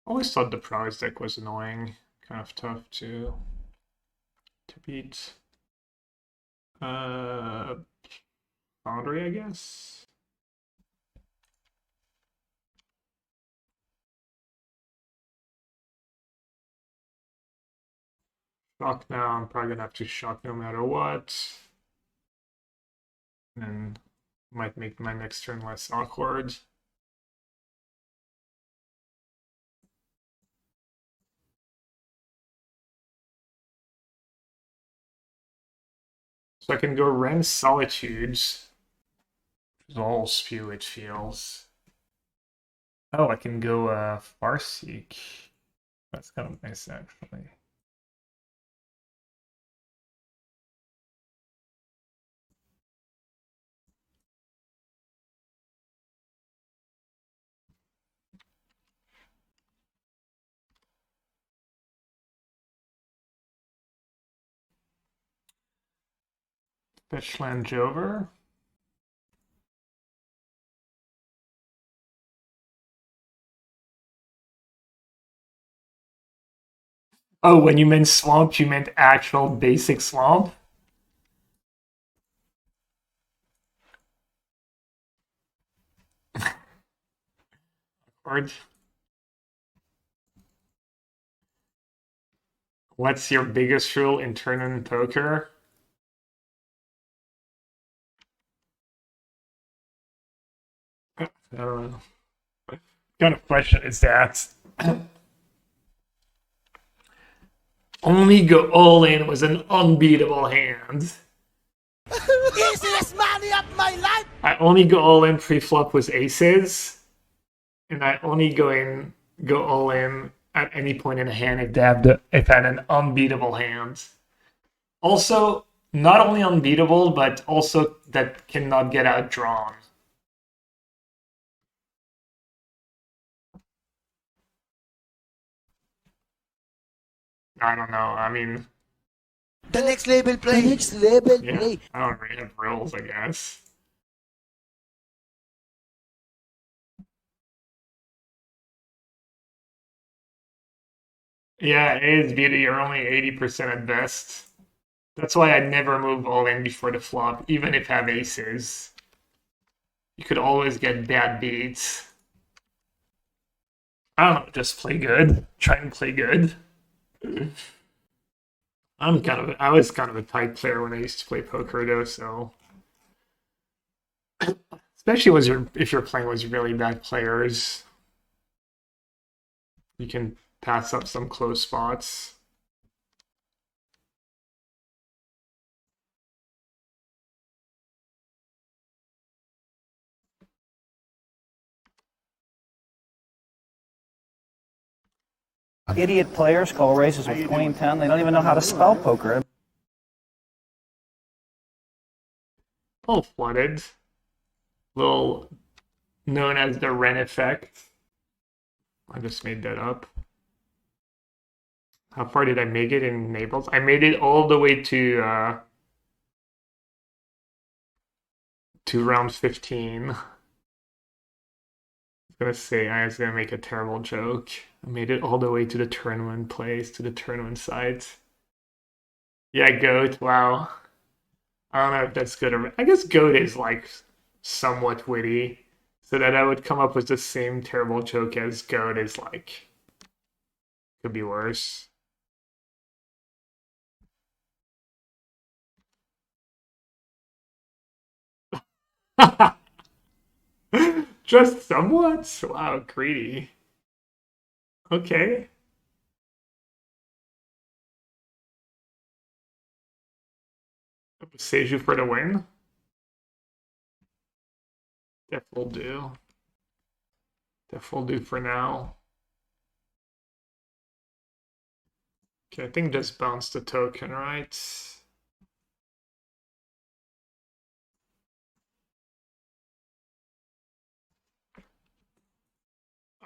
A: Always thought the Prowess deck was annoying, kind of tough to beat. Foundry, I guess. Shock now. I'm probably gonna have to shock no matter what. And might make my next turn less awkward. So I can go Wrenn Solitudes. Which is all spew, it feels. Oh, I can go Farseek. That's kind of nice, actually. Fetchland Jover. Oh, when you meant swamp, you meant actual basic swamp? Or what's your biggest rule in tournament poker? I don't know. What kind of question is that? only go all in was an unbeatable hand.
F: Easiest money of my life.
A: I only go all in pre-flop with aces, and I only go all in at any point in a hand if I had an unbeatable hand. Also, not only unbeatable, but also that cannot get outdrawn. I don't know. I mean,
F: The next level play. The next level
A: yeah,
F: play.
A: I don't really have rules, I guess. Yeah, A is beauty. You're only 80% at best. That's why I never move all in before the flop, even if I have aces. You could always get bad beats. I don't know, just play good. Try and play good. I was kind of a tight player when I used to play poker though, so especially if you're playing with really bad players, you can pass up some close spots.
G: Idiot players call races with Queen 10. They don't even know how to spell poker.
A: Oh, flooded. Little known as the Wrenn effect. I just made that up. How far did I make it in Naples? I made it all the way to round 15. I was gonna make a terrible joke. I made it all the way to the tournament place, to the tournament site. Yeah, goat. Wow. I don't know if that's good or I guess goat is like somewhat witty, so that I would come up with the same terrible joke as goat is like could be worse. Just somewhat? Wow, greedy. Okay. Boseiju for the win. Def will do. Def will do for now. Okay, I think just bounce the token, right?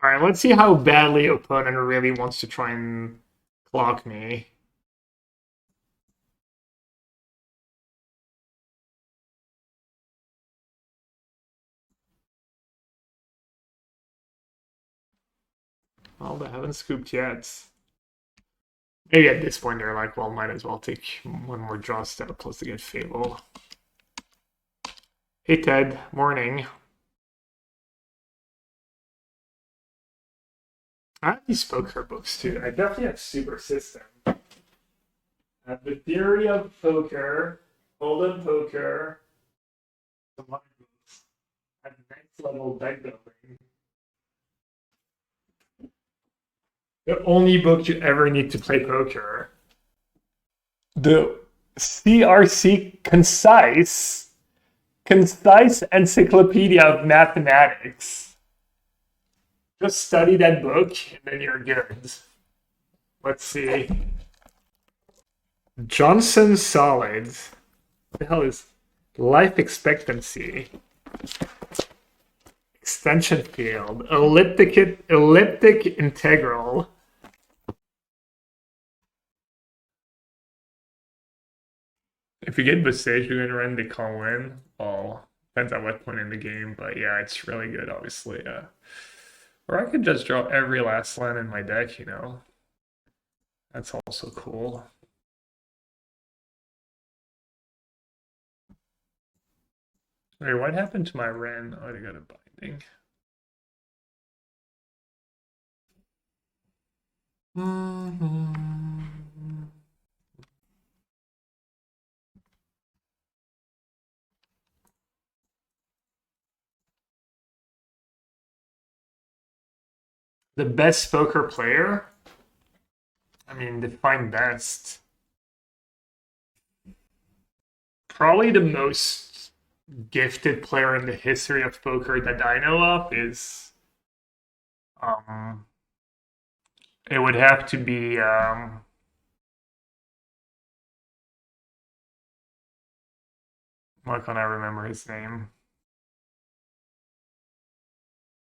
A: Alright, let's see how badly opponent really wants to try and clock me. Well, they haven't scooped yet. Maybe at this point they're like, well, might as well take one more draw step plus to get Fable. Hey Ted, morning. I have these poker books too. I definitely have Super System. I have the Theory of Poker, Hold'em Poker, some other books. I have next level deck building. The only book you ever need to play poker. The CRC Concise Encyclopedia of Mathematics. Just study that book and then you're good. Let's see. Johnson Solids. What the hell is life expectancy? Extension field. Elliptic integral. If you get Boseiju and Wrenn, they can't win. Well, depends on what point in the game, but yeah, it's really good, obviously. Or I could just draw every last land in my deck, you know. That's also cool. Wait, what happened to my Wrenn? Oh, I got a binding. The best poker player? I mean, define best. Probably the most gifted player in the history of poker that I know of is it would have to be why can't I remember his name?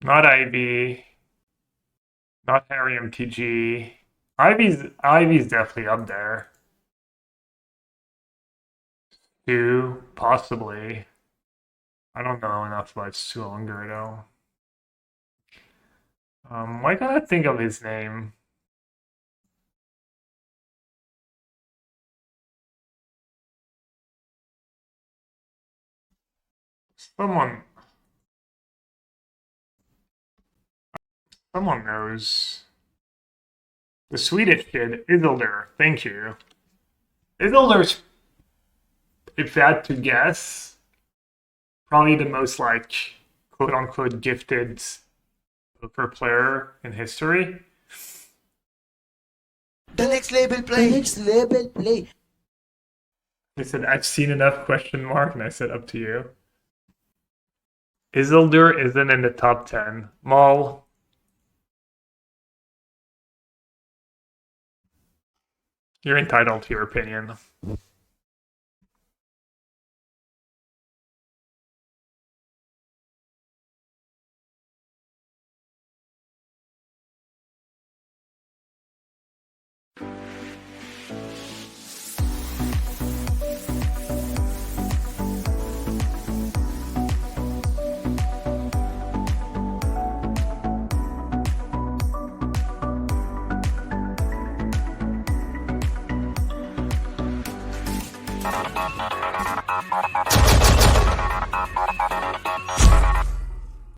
A: Not Ivy, not Harry MTG. Ivy's definitely up there. Stu, possibly. I don't know enough about Stu longer though. Why can't I think of his name? Someone knows. The Swedish kid, Isildur. Thank you. Isildur's, if I had to guess, probably the most like quote unquote gifted poker player in history.
F: The next label play. The next label play.
A: They said, I've seen enough, ? And I said, up to you. Isildur isn't in the top 10. Maul. You're entitled to your opinion.